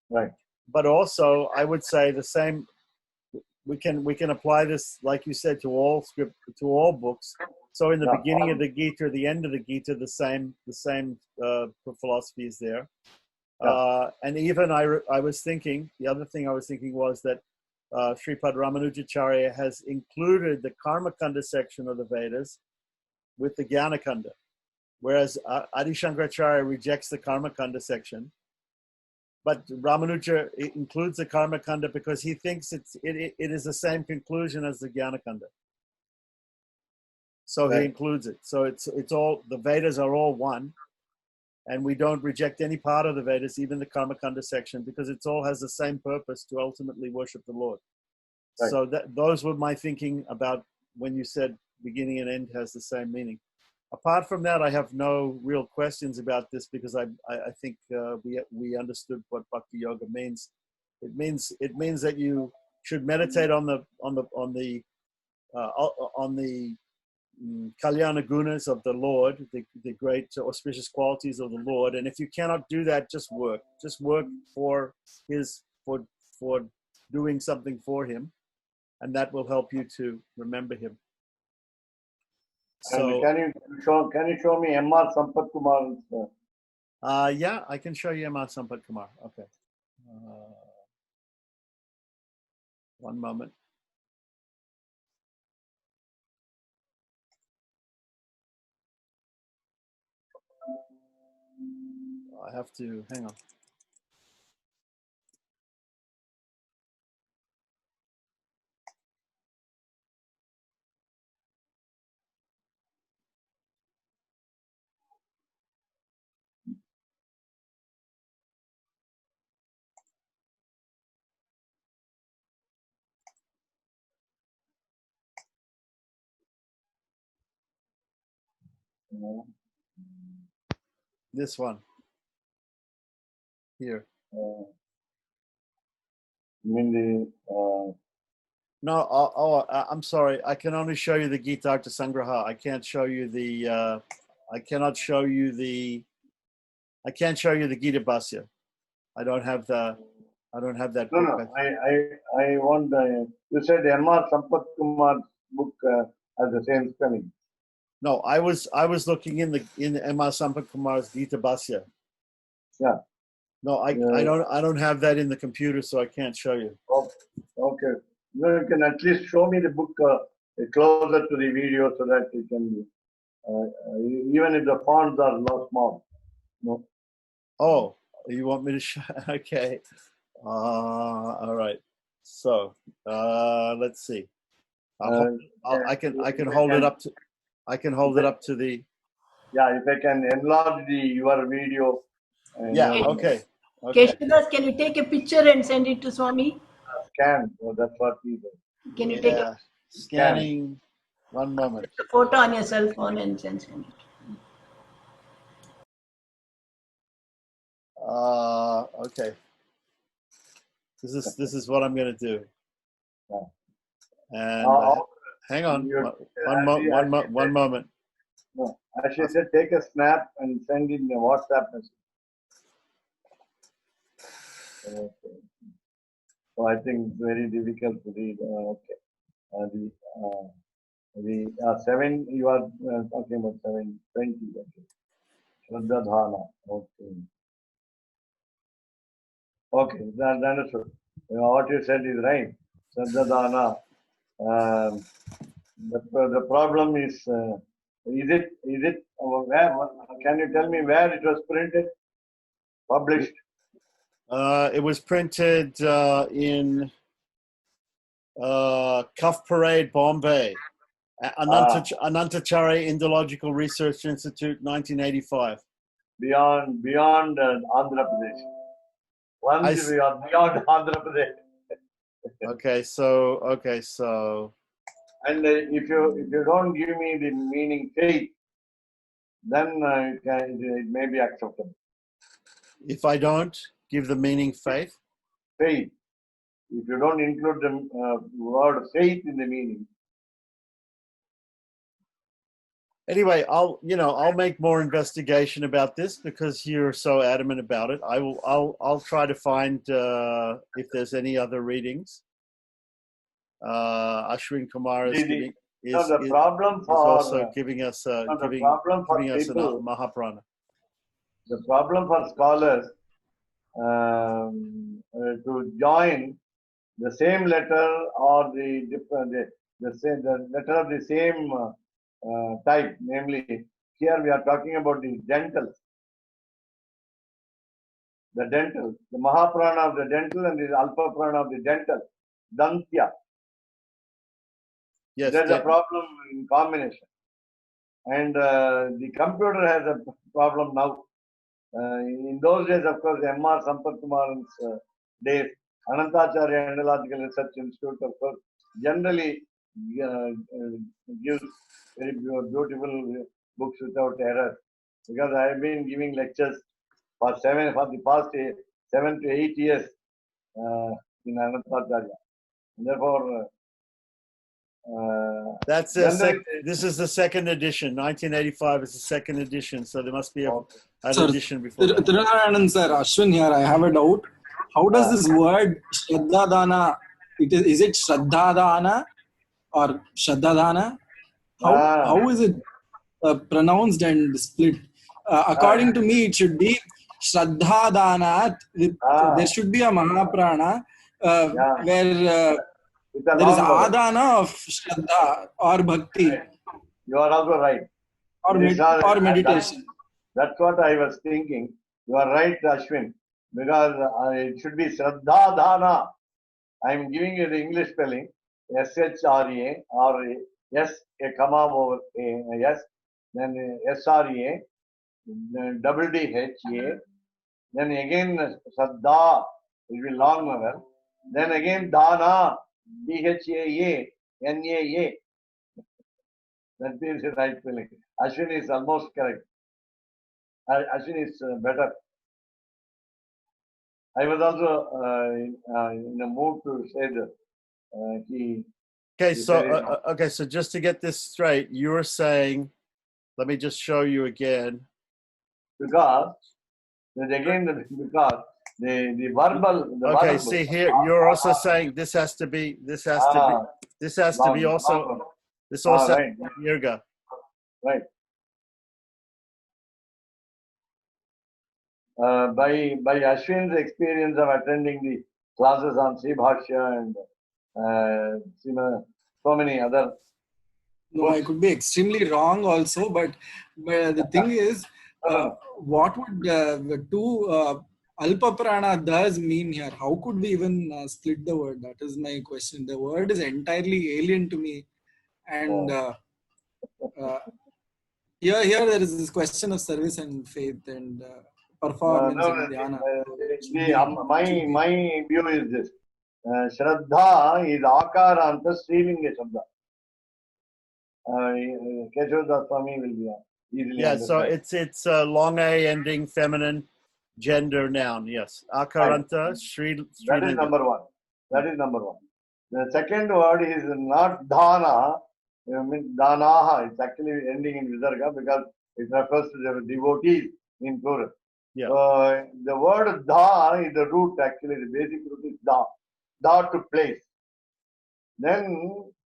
Right. But also, I would say the same. We can apply this, like you said, to all books. So in the beginning of the Gita, the end of the Gita, the same philosophy is there. And even I was thinking, the other thing I was thinking was that Sripad Ramanujacharya has included the Karma Kanda section of the Vedas with the Jnana Kanda. Whereas Adi Shankaracharya rejects the Karma Kanda section, but Ramanuja includes the Karma Kanda because he thinks it is the same conclusion as the Jnana Kanda. So he includes it. So it's all, the Vedas are all one, and we don't reject any part of the Vedas, even the Karma Kanda section, because it all has the same purpose to ultimately worship the Lord. Right. So those were my thinking about when you said beginning and end has the same meaning. Apart from that, I have no real questions about this because I think we understood what Bhakti Yoga means. It means that you should meditate on the Kalyana Gunas of the Lord, the great auspicious qualities of the Lord. And if you cannot do that, just work for doing something for Him, and that will help you to remember Him. So, can you show me M.R. Sampath Kumar's? Yeah, I can show you M.R. Sampath Kumar. Okay. One moment. I have to hang on. This one. here. I mean the No, I'm sorry. I can only show you the Gitartha Sangraha. I can't show you the. I cannot show you the. I can't show you the Gita Bhasya. I don't have the. I don't have that no, book. no. I want the. You said M.R. Sampath Kumar's book has the same spelling. No, I was looking in M.R. Sampath Kumar's Gita Bhasya. Yeah. No, I don't have that in the computer, so I can't show you. Oh, okay. You can at least show me the book closer to the video so that you can, even if the fonts are not small. No. Oh, you want me to show? Okay. All right. So let's see. I can hold it up to. I can hold it up to the. Yeah, if I can enlarge your video. Yeah. your Okay. Okay. Keshadas, can you take a picture and send it to Swami? Scan. So that's what we do. Can you take a Scanning. One moment. photo on your cell phone and send it? Okay. This is what I'm going to do. And hang on. One moment. No, as she said, take a snap and send it in a WhatsApp message. Okay. So I think it's very difficult to read. Okay. The 7, you are talking about 720. Okay. Shraddha Dhana. Okay. Okay, that's understood. What you said is right. Shraddha Dhana. The problem is it where? Can you tell me where it was printed, published? It was printed in Cuff Parade, Bombay. Anantachari Indological Research Institute, 1985. Beyond Andhra Pradesh. Once we are beyond Andhra Pradesh. Okay, so. And if you don't give me the meaning faith, then it may be acceptable. If I don't give the meaning faith? Faith. If you don't include the word faith in the meaning. Anyway, I'll make more investigation about this because you're so adamant about it. I'll try to find if there's any other readings. Ashwin Kumar is also giving us a Mahaprana. The problem for scholars to join the same letter or the letter of the same type, namely here we are talking about the dentals. The dental, the Mahaprana of the dental and the Alpa Prana of the dental, Dantya. Yes, there's a problem in combination. And the computer has a problem now. In those days, of course, M.R. Sampath Kumar's days, Anantacharya Analogical Research Institute, of course, generally gives very beautiful books without error. Because I have been giving lectures for the past 7 to 8 years in Anantacharya. Therefore, this is the second edition. 1985 is the second edition, so there must be an edition before. Tirunarayanan sir, Ashwin here. I have a doubt. How does this word Shraddha Dana? Is it Shraddha Dana or Shraddha Dana? How is it pronounced and split? According to me, it should be Shraddha Dana. There should be a Mahaprana where there is adana of Shraddha or Bhakti. You are also right. Or meditation. That's what I was thinking. You are right, Ashwin. Because it should be Shraddha Dana. I am giving you the English spelling. S-H-R-A or S, a comma over A, S, then S-R-A, double D-H-A, then again Shraddha, it will be long vowel. Then again Dana, D-H-A-A, N-A-A. That is the right spelling. Ashwin is almost correct. Ashwin is better. I was also in a mood to say that he. Okay, he so said it. okay, so just to get this straight, you're saying, let me just show you again. Because again because the verbal Okay, verb, see here, you're also saying this has to be long, also long. this also Right, Yirga. right. By Ashwin's experience of attending the classes on Sri Bhashya and so many other No, I books. could be extremely wrong also, but the thing is, what would the two Alpa Prana does mean here? How could we even split the word? That is my question. The word is entirely alien to me. And uh, here there is this question of service and faith and performance No, and dhyana. So my view is this. Shraddha is Akaranta Srilinga Shabda. Keshavdas Swami will be easily Yeah, so understand. it's a long A ending feminine gender noun. Yes, Right. Akaranta That is Srilinga. number one. That is number one. The second word is not dhana, means dhanaha. It's actually ending in visarga because it refers to the devotees in plural. Yeah. The word dha is the root actually, the basic root is dha. Dha to place. Then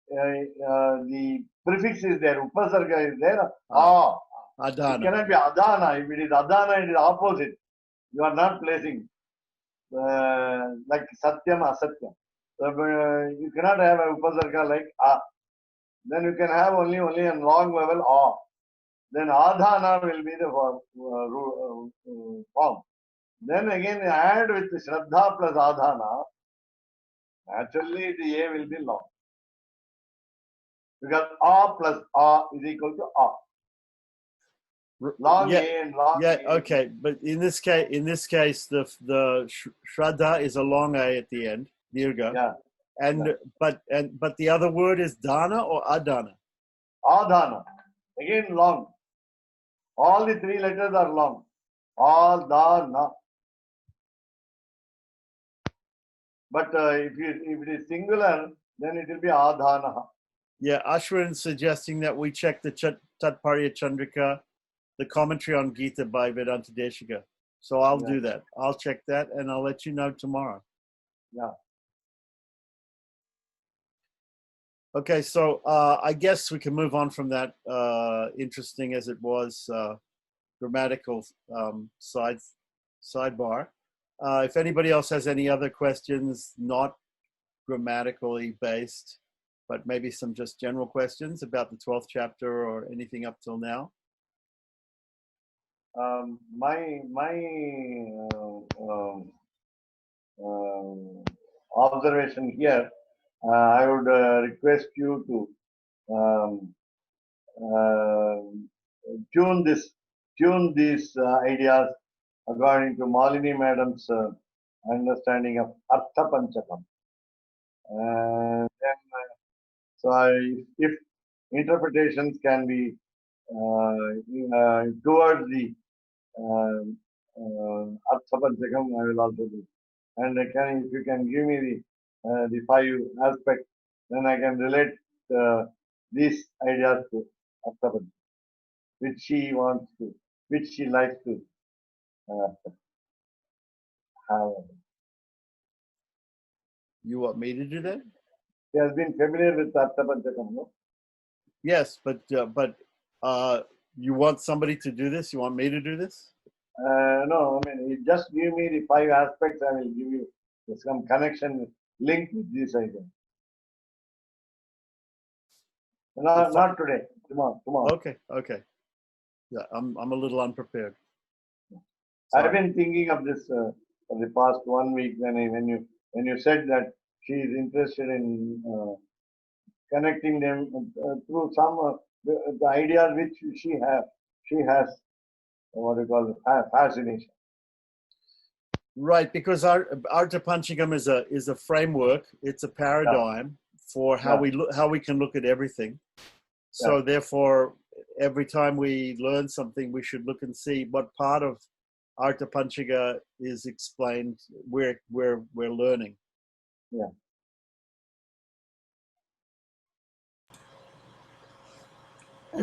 the prefix is there, upasarga is there, ah. It Adana. cannot be adhana. If it is adhana, it is opposite. You are not placing. Like satyam, asatyam. So, you cannot have a upasarga like a. Then you can have only a long vowel a. Then adhana will be the form. Then again add with shraddha plus adhana. Naturally, the a will be long because a plus a is equal to a. Long Yeah. a and long Yeah, a. okay, but in this case, the shraddha is a long A at the end, dirgha, Yeah. and but the other word is dana or adana. Adhana. Again long. All the three letters are long. Adhana. But if it is singular, then it will be adhana. Yeah, Ashwin suggesting that we check the Tatparya Chandrika, the commentary on Gita by Vedanta Deshika. So I'll do that. I'll check that and I'll let you know tomorrow. Yeah. Okay, so I guess we can move on from that interesting as it was grammatical sidebar. If anybody else has any other questions, not grammatically based, but maybe some just general questions about the 12th chapter or anything up till now. My observation here, I would request you to tune these ideas according to Malini Madam's understanding of Artha Panchakam. Then, if interpretations can be towards the Artha Panchakam, I will also do. And if you can give me the 5 aspects, then I can relate these ideas to Artha Panchakam, which she wants to, which she likes to have. You want me to do that? She has been familiar with Artha Panchakam, no? Yes, but you want somebody to do this? You want me to do this? No, I mean, you just give me the 5 aspects, I will give you some connection link with this idea. Not today, tomorrow. Okay. Yeah, I'm a little unprepared. I've been thinking of this for the past 1 week when you said that she is interested in connecting them through some the ideas which she has what do you call it, fascination. Right, because Artha Panchakam is a framework. It's a paradigm for how we can look at everything. So therefore, every time we learn something, we should look and see what part of Artha Panchaga is explained, we're learning. Yeah.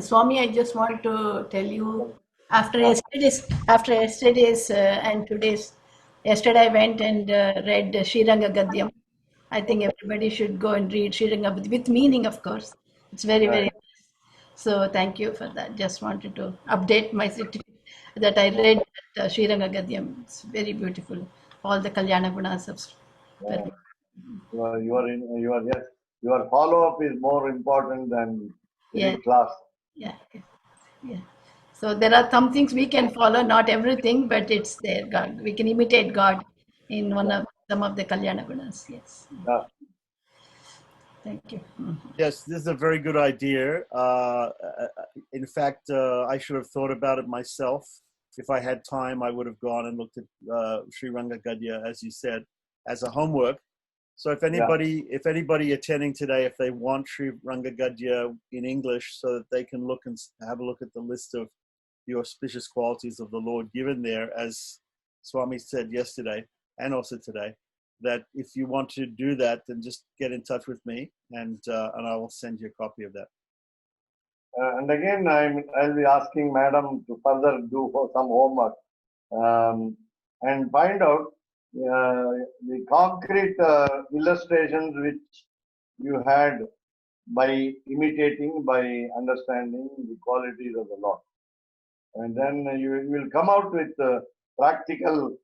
Swami, I just want to tell you, after yesterday's and today's, yesterday I went and read Sriranga Gadyam. I think everybody should go and read Sriranga with meaning, of course. It's very, very Right. nice. So thank you for that. Just wanted to update my certificate that I read that, Sriranga Gadyam. It's very beautiful. All the Kalyana Gunas of Yeah. Yes. Your follow-up is more important than yeah, any class. yeah, yeah. Yeah. So there are some things we can follow, not everything, but it's there. God, we can imitate God in some of the Kalyana Gunas. Yes. Yeah. Thank you. Yes, this is a very good idea. In fact, I should have thought about it myself. If I had time, I would have gone and looked at Sri Ranga Gadya, as you said, as a homework. So if anybody attending today, if they want Sri Ranga Gadya in English, so that they can look and have a look at the list of the auspicious qualities of the Lord given there, as Swami said yesterday and also today, that if you want to do that, then just get in touch with me, and I will send you a copy of that. And again, I'll be asking Madam to further do some homework and find out the concrete illustrations which you had by imitating, by understanding the qualities of the Lord. And then you will come out with practical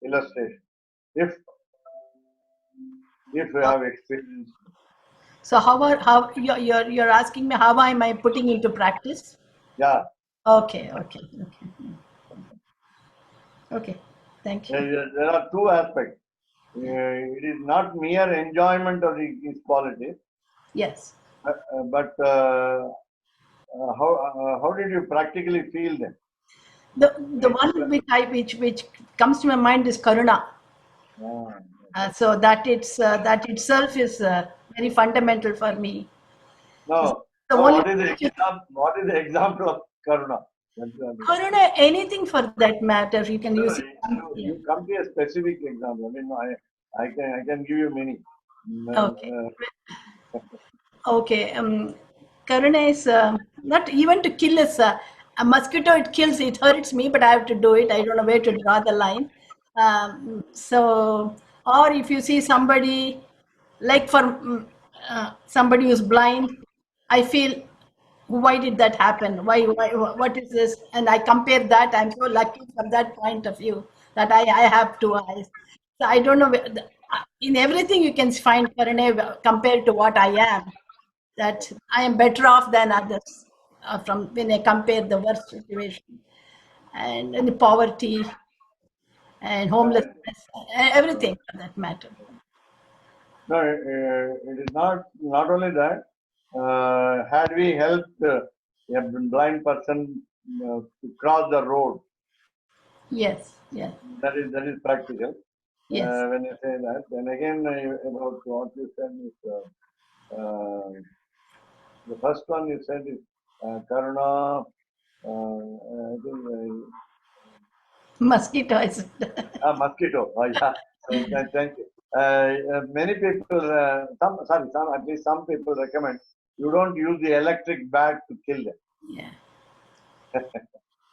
illustration if you have experience. So how you're asking me how am I putting into practice? Yeah. Okay. Thank you. There are two aspects. It is not mere enjoyment of his qualities, Yes. but how did you practically feel them? The one which comes to my mind is Karuna. So that itself is very fundamental for me. No. The So only what is the example of Karuna? Karuna, anything for that matter, you can use it. You come to a specific example. I mean, I can give you many. Okay. Okay. Karuna is not even to kill us. A mosquito, it kills, it hurts me, but I have to do it. I don't know where to draw the line. Or if you see somebody, like for somebody who's blind, I feel, why did that happen? What is this? And I compare that. I'm so lucky from that point of view that I have two eyes. So I don't know. In everything, you can find Karuna compared to what I am, that I am better off than others from when I compare the worst situation and the poverty and homelessness, everything for that matter. No, it is not only that. Had we helped a blind person to cross the road, Yes. that is practical. Yes. When you say that, then again about what you said is the first one you said is Karuna. I think Mosquito is. mosquito. Oh, yeah. Thank you. Many people, at least some people recommend you don't use the electric bat to kill them. Yeah.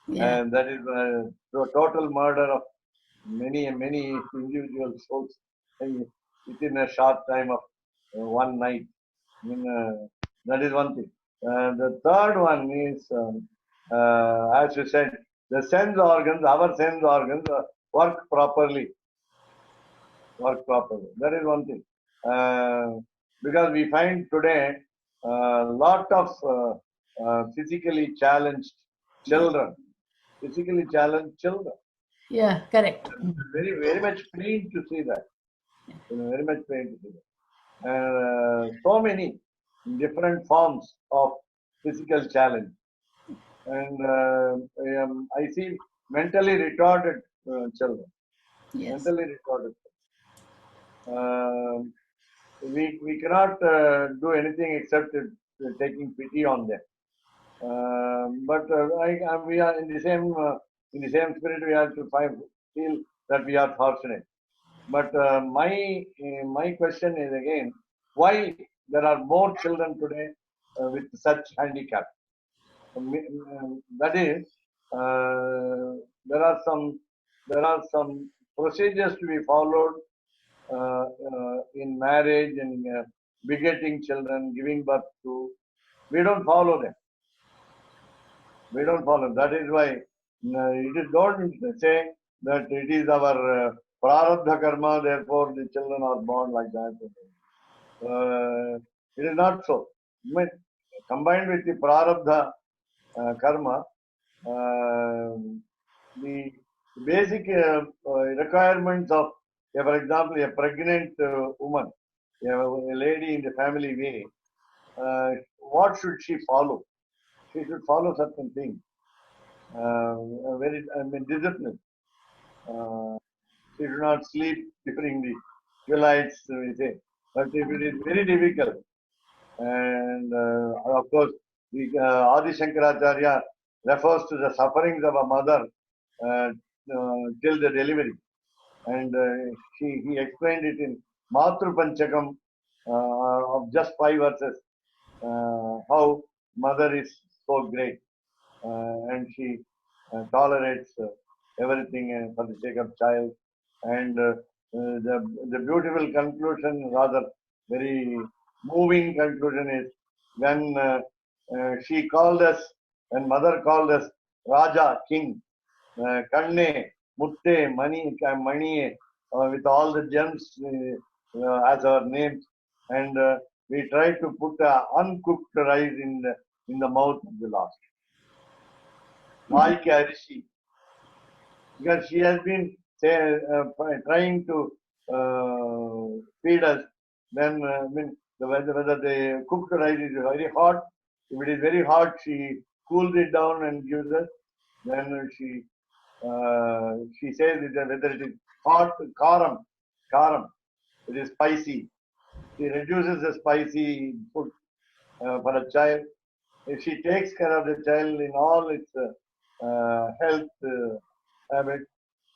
And that is a total murder of many individual souls within a short time of one night. I mean, that is one thing. The third one is, as you said, the sense organs, our sense organs work properly. That is one thing. Because we find today a lot of physically challenged children. Yeah, correct. Very much pain to see that. Very much pain to see that. So many different forms of physical challenge. And I see mentally retarded children. Yes. Mentally retarded. We cannot do anything except taking pity on them. But we are in the same In the same spirit, we have to feel that we are fortunate. But my question is again, why there are more children today with such handicap? That is, there are some procedures to be followed in marriage and begetting children, giving birth to. We don't follow them. We don't follow. That is why it is don't say that it is our prarabdha karma, therefore the children are born like that. It is not so. Combined with the prarabdha karma, the basic requirements of, for example, a pregnant woman, a lady in the family way, what should she follow? She should follow certain things. Discipline. She should not sleep during the twilights, we say. But if it is very difficult, and of course, the Adi Shankaracharya refers to the sufferings of a mother till the delivery. And he explained it in Matru Panchakam of just 5 verses, how mother is so great. And she tolerates everything for the sake of child. And the beautiful conclusion, rather very moving conclusion, is when she called us, when mother called us Raja, king, Kanne, Mutte, Maniye, with all the gems as our names. And we tried to put uncooked rice in the mouth of the last. Like Arishi. Because she has been trying to feed us. Then whether the cooked rice is very hot. If it is very hot, she cools it down and gives us. Then she says whether it is hot, karam, it is spicy. She reduces the spicy food for a child. If she takes care of the child in all its health habits,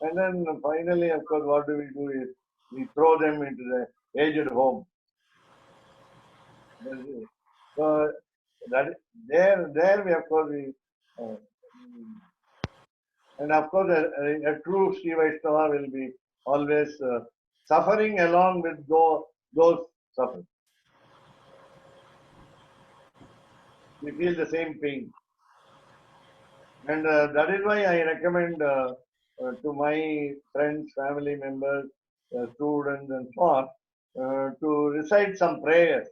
and then finally, of course, what do? Is we throw them into the aged home. So that there we of course and of course a true Sri Vaishnava will be always suffering along with those suffering. We feel the same pain. And that is why I recommend to my friends, family members, students, and so on, to recite some prayers.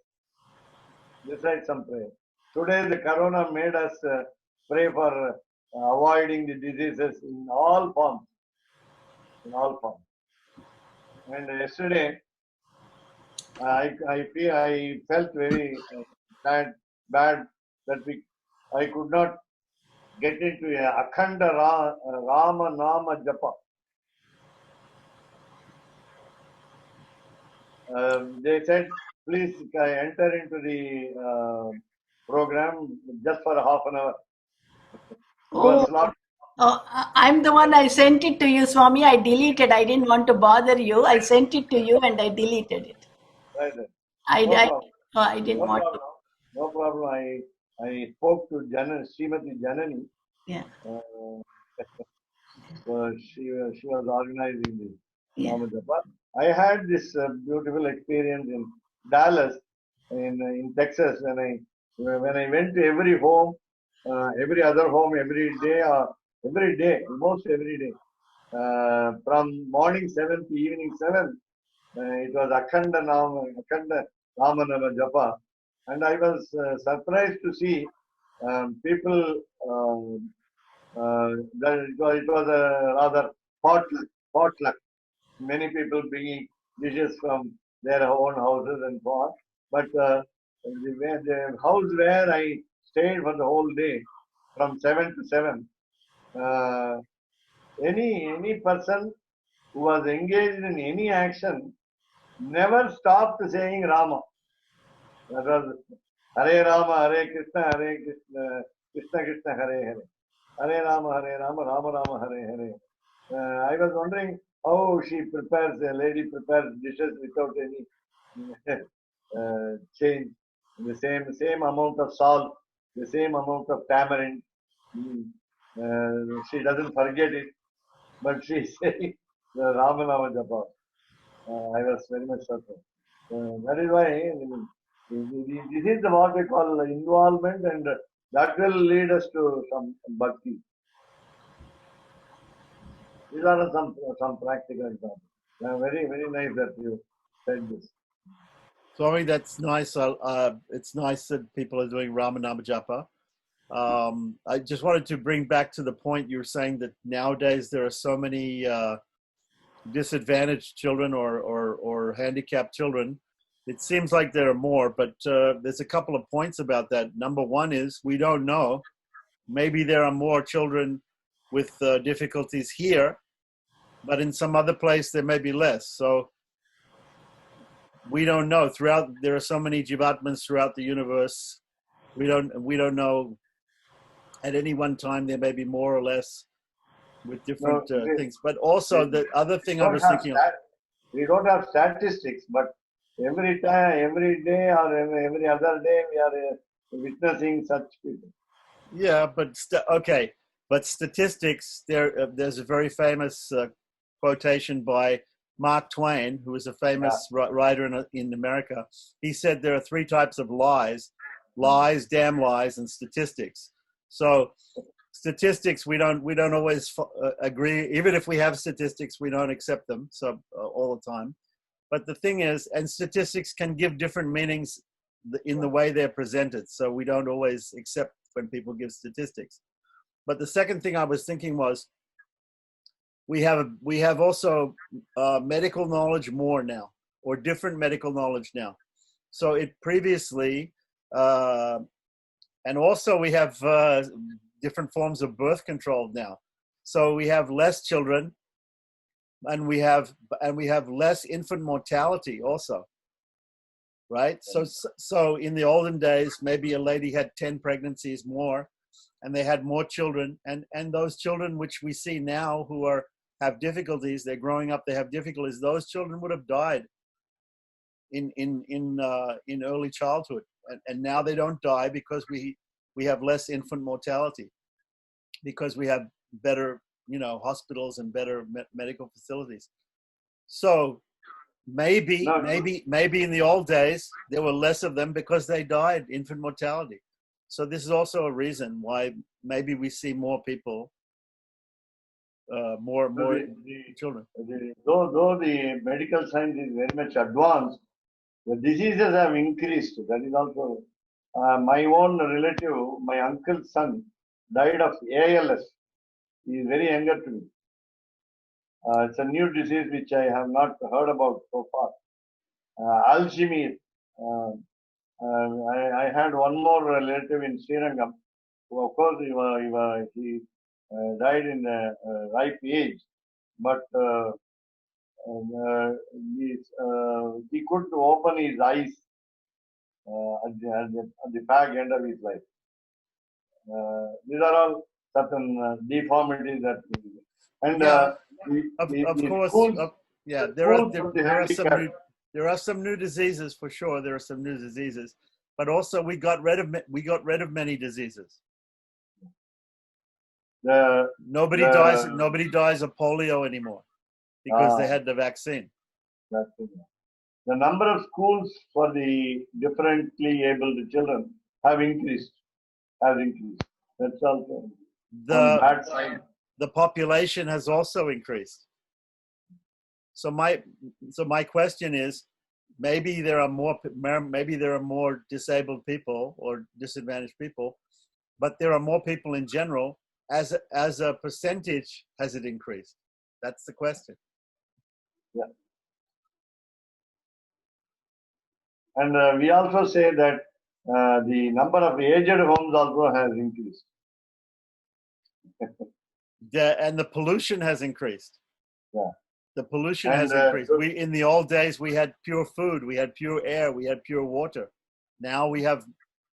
Recite some prayers. Today, the corona made us pray for avoiding the diseases in all forms. In all forms. And yesterday, I felt very bad that I could not get into a Akhanda Rama Nama Japa. They said, please enter into the program just for half an hour. I'm the one, I sent it to you, Swami. I deleted. I didn't want to bother you. I sent it to you and I deleted it. Right. I didn't no want problem. to. No problem. I spoke to Srimati Janani. Yeah. She was organizing this Nama Japa. I had this beautiful experience in Dallas, in Texas, when I went to every home, every other home, every day, almost every day, from morning 7 to evening 7. It was Akhanda Rama Nama Japa, and I was surprised to see people. That it was a rather potluck. Many people bringing dishes from their own houses and so on. But the house where I stayed for the whole day, from 7 to 7, any person who was engaged in any action never stopped saying Rama. That was Hare Rama, Hare Krishna, Krishna Krishna, Hare Hare. Hare Rama, Rama Rama, Hare Hare. I was wondering how she prepares, a lady prepares dishes without any change. The same amount of salt, the same amount of tamarind. Mm. She doesn't forget it, but she saying the Rama Rama Japa. I was very much surprised. That is why this is what we call involvement, and that will lead us to some bhakti. These are some practical examples. Very nice that you said this. Sorry, that's nice. It's nice that people are doing Ramanama Japa. I just wanted to bring back to the point you were saying that nowadays there are so many disadvantaged children or handicapped children. It seems like there are more, but there's a couple of points about that. Number one is we don't know. Maybe there are more children with difficulties here, but in some other place there may be less. So we don't know. There are so many Jivatmas throughout the universe. We don't know. At any one time, there may be more or less with different things. But also the other thing I was thinking of. We don't have statistics, but every time, every day, or every other day, we are witnessing such people. Yeah, but okay. But statistics, there's a very famous quotation by Mark Twain, who is a famous writer in America. He said there are three types of lies: damn lies, and statistics. So statistics, we don't always agree. Even if we have statistics, we don't accept them all the time. But the thing is, and statistics can give different meanings in the way they're presented. So we don't always accept when people give statistics. But the second thing I was thinking was, we have also medical knowledge more now, or different medical knowledge now. So it previously, and also we have different forms of birth control now. So we have less children, and we have less infant mortality also, right? So in the olden days, maybe a lady had 10 pregnancies more, and they had more children, and those children which we see now who have difficulties, they're growing up, they have difficulties, those children would have died in early childhood, and now they don't die because we have less infant mortality, because we have better hospitals and better medical facilities. So maybe in the old days there were less of them because they died, infant mortality. So this is also a reason why maybe we see more people, more children. Though the medical science is very much advanced, the diseases have increased. That is also my own relative, my uncle's son, died of ALS. He is very younger to me. It's a new disease which I have not heard about so far. Alzheimer's. I had one more relative in Srirangam, who of course he died in a ripe age, but he could open his eyes at the back end of his life. These are all certain deformities that, and of course, there are some new diseases for sure. There are some new diseases, but also we got rid of many diseases. Nobody dies of polio anymore because they had the vaccine. The number of schools for the differently abled children has increased. That's also on that side. The population has also increased. So my question is, maybe there are more disabled people or disadvantaged people, but there are more people in general. As a percentage, has it increased? That's the question. Yeah. And we also say that the number of aged homes also has increased. And the pollution has increased. Yeah. The pollution has increased. In the old days, we had pure food, we had pure air, we had pure water. Now we have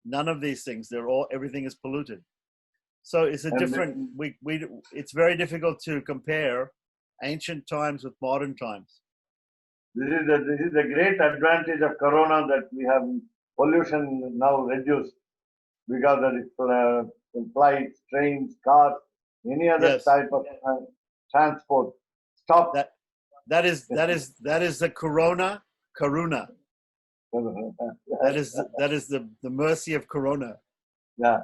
none of these things. Everything is polluted. So it's a And different. It's very difficult to compare ancient times with modern times. this is the great advantage of Corona, that we have pollution now reduced because of flights, trains, cars, any other Yes. type of transport. Stop. That is the Corona Karuna. That is the mercy of Corona. Yeah.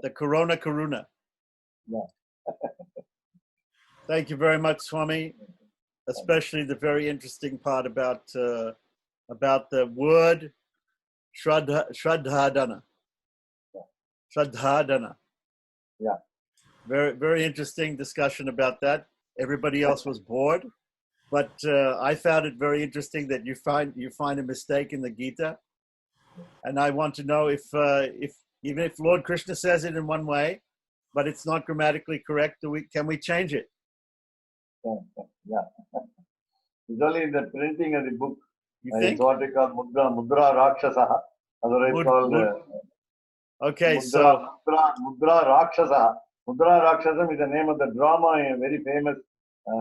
The Corona Karuna. Yeah. Thank you very much, Swami. Especially the very interesting part about the word Shraddhadana. Shraddhadana. Yeah. Very, very interesting discussion about that. Everybody else was bored, but I found it very interesting that you find a mistake in the Gita, and I want to know if even if Lord Krishna says it in one way, but it's not grammatically correct, can we change it? Yeah. It's only in the printing of the book. You It's think? what they call Mudra Rakshasaha. Otherwise called Okay, so Mudra Rakshasa. Mudra Rakshasam is the name of the drama, very famous,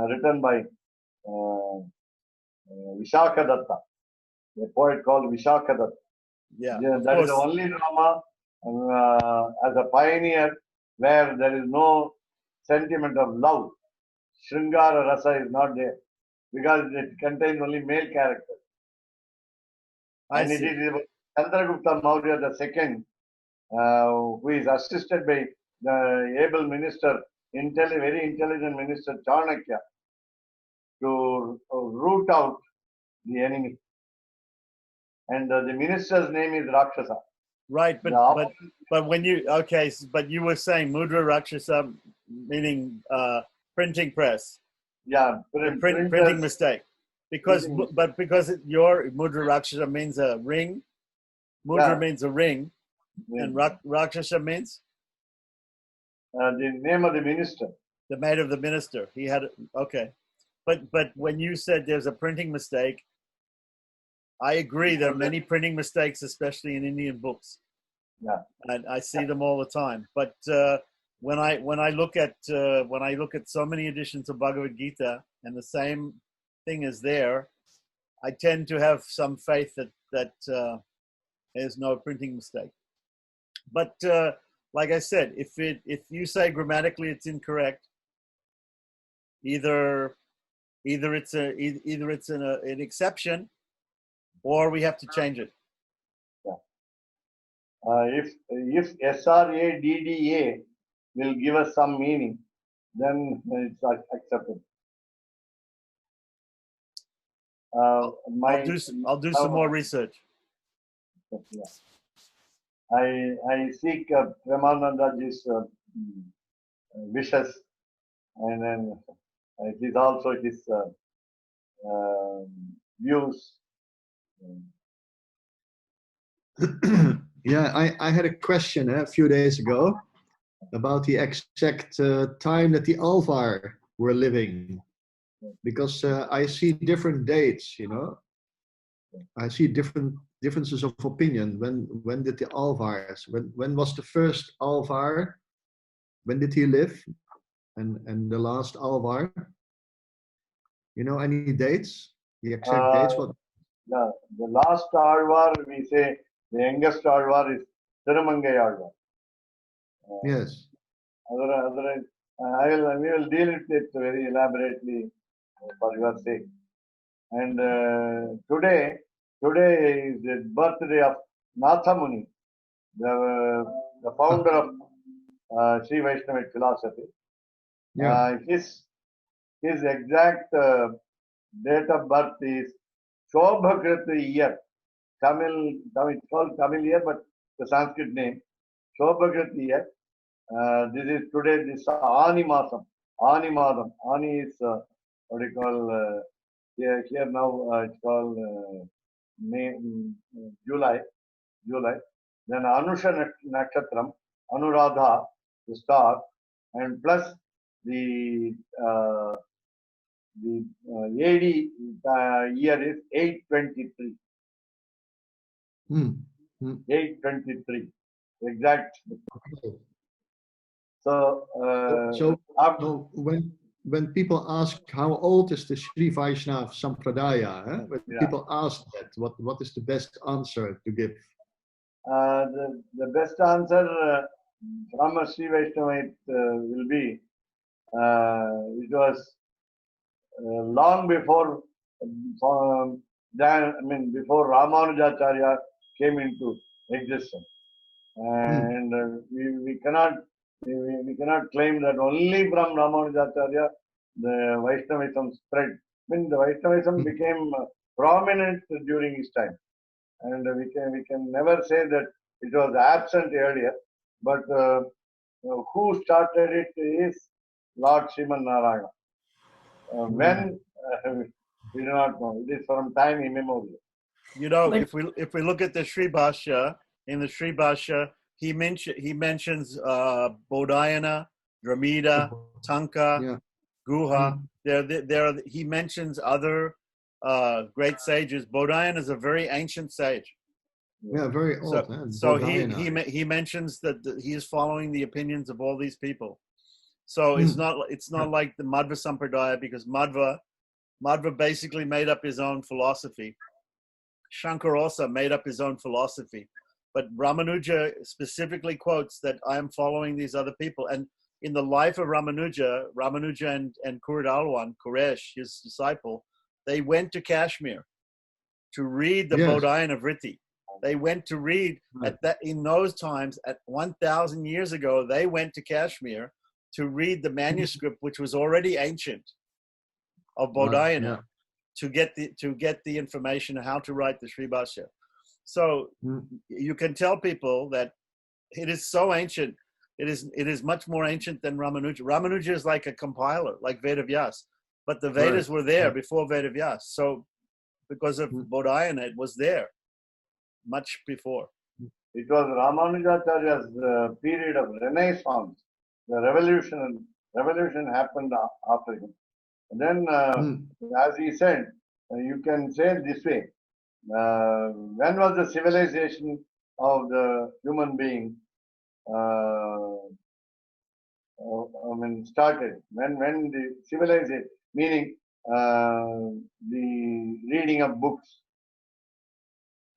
written by Vishakadatta, a poet called Vishakadatta. yeah, Yeah, of that is the course. only drama as a pioneer where there is no sentiment of love. Shringara Rasa is not there because it contains only male characters. I And see. it is Chandragupta Maurya the second, who is assisted by the able minister, very intelligent minister Chanakya, to root out the enemy. And the minister's name is Rakshasa. Right, The but when but you were saying Mudra Rakshasa, meaning printing press, yeah, printing mistake, because your Mudra Rakshasa means a ring, Mudra Yeah. means a ring, and Rakshasa means the name of the minister. the mate of the minister. He had okay, but when you said there's a printing mistake, I agree. There are many printing mistakes, especially in Indian books. Yeah. And I see them all the time. But when I look at so many editions of Bhagavad Gita and the same thing is there, I tend to have some faith that there's no printing mistake. But like I said, if you say grammatically it's incorrect, either it's an exception, or we have to change it. If SRADDA will give us some meaning, then it's acceptable. I'll do some more research. Yeah. I seek Premanandaji's wishes, and then it is also his views. Yeah, I had a question a few days ago about the exact time that the Alvar were living, because I see different dates. I see differences of opinion. When did the Alvars? When was the first Alvar? When did he live? And the last Alvar? Any dates? The exact dates? What? The last Alvar, we say the youngest Alvar is Tirumangai Alvar. Yes. Otherwise, we will deal with it very elaborately for your sake. And today is the birthday of Nathamuni, the founder of Sri Vaishnava philosophy. Yeah. His exact date of birth is Shobhakriti year. It's called Tamil year, but the Sanskrit name, Shobhakriti year. This is today, this Ani Masam. Ani Madam. Ani is what you call, here now it's called July. Then Anusha Nakshatram, Anuradha, the star, and plus the AD year is 823. 823. Exact. So, So after, when people ask how old is the Sri Vaishnava Sampradaya, when Yeah. people ask that, what is the best answer to give? the best answer from a Sri Vaishnava will be it was long before before Ramanujacharya came into existence, and we cannot claim that only from Ramanujacharya the Vaishnavism spread. I mean, the Vaishnavism became prominent during his time, and we can never say that it was absent earlier. But who started it is Lord Sriman Narayana. When we do not know. It is from time immemorial. You know, But- if we look at the Sri Bhashya, in the Sri Bhashya, he mentions Bodhayana, Dramida, Tanka, Yeah. Guha. He mentions other great sages. Bodhayana is a very ancient sage. Yeah, very old. So Bodhayana. he mentions that he is following the opinions of all these people. So it's not like the Madhva Sampradaya, because Madhva basically made up his own philosophy. Shankar also made up his own philosophy. But Ramanuja specifically quotes that I am following these other people. And in the life of Ramanuja and Kuradalwan, Quresh, his disciple, they went to Kashmir to read the Bodhayana Vritti. They went to read in those times, at 1,000 years ago, they went to Kashmir to read the manuscript, which was already ancient, of Bodhayana, to get the information on how to write the Sri Bhashya. So you can tell people that it is so ancient. It is much more ancient than Ramanuja. Ramanuja is like a compiler, like Vedavyas, but the Vedas were there before Vedavyas. So because of Bodhayana, it was there much before. It was Ramanujacharya's period of Renaissance. The revolution happened after him. And then, as he said, you can say it this way: when was the civilization of the human being? Started. When the civilization, meaning the reading of books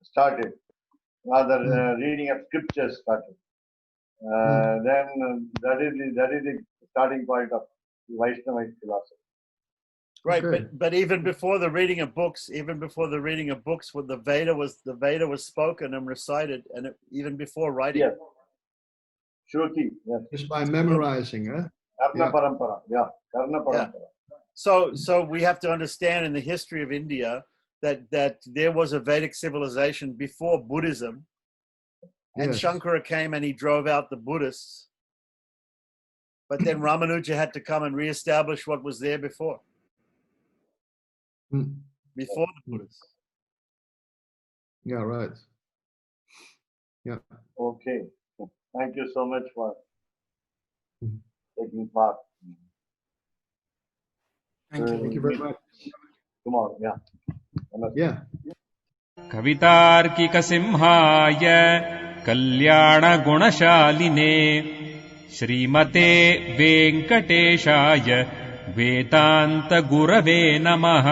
started, rather reading of scriptures started. Then that is the starting point of Vaishnavite philosophy. Right, but even before the reading of books, when the Veda was spoken and recited, and even before writing. Yes. Shruti, yes. Just by memorizing, huh? Karna parampara, Karna parampara. So we have to understand in the history of India that there was a Vedic civilization before Buddhism, and Shankara came and he drove out the Buddhists. But then Ramanuja had to come and reestablish what was there before. Before the Buddhists. Yeah, right. Yeah. Okay. Thank you so much for taking part. Thank you. Thank you very much. Tomorrow, Yeah. कवितार्किकसिंहाय कल्याणगुणशालिने श्रीमते वेङ्कटेशाय वेदान्तगुरवे नमः।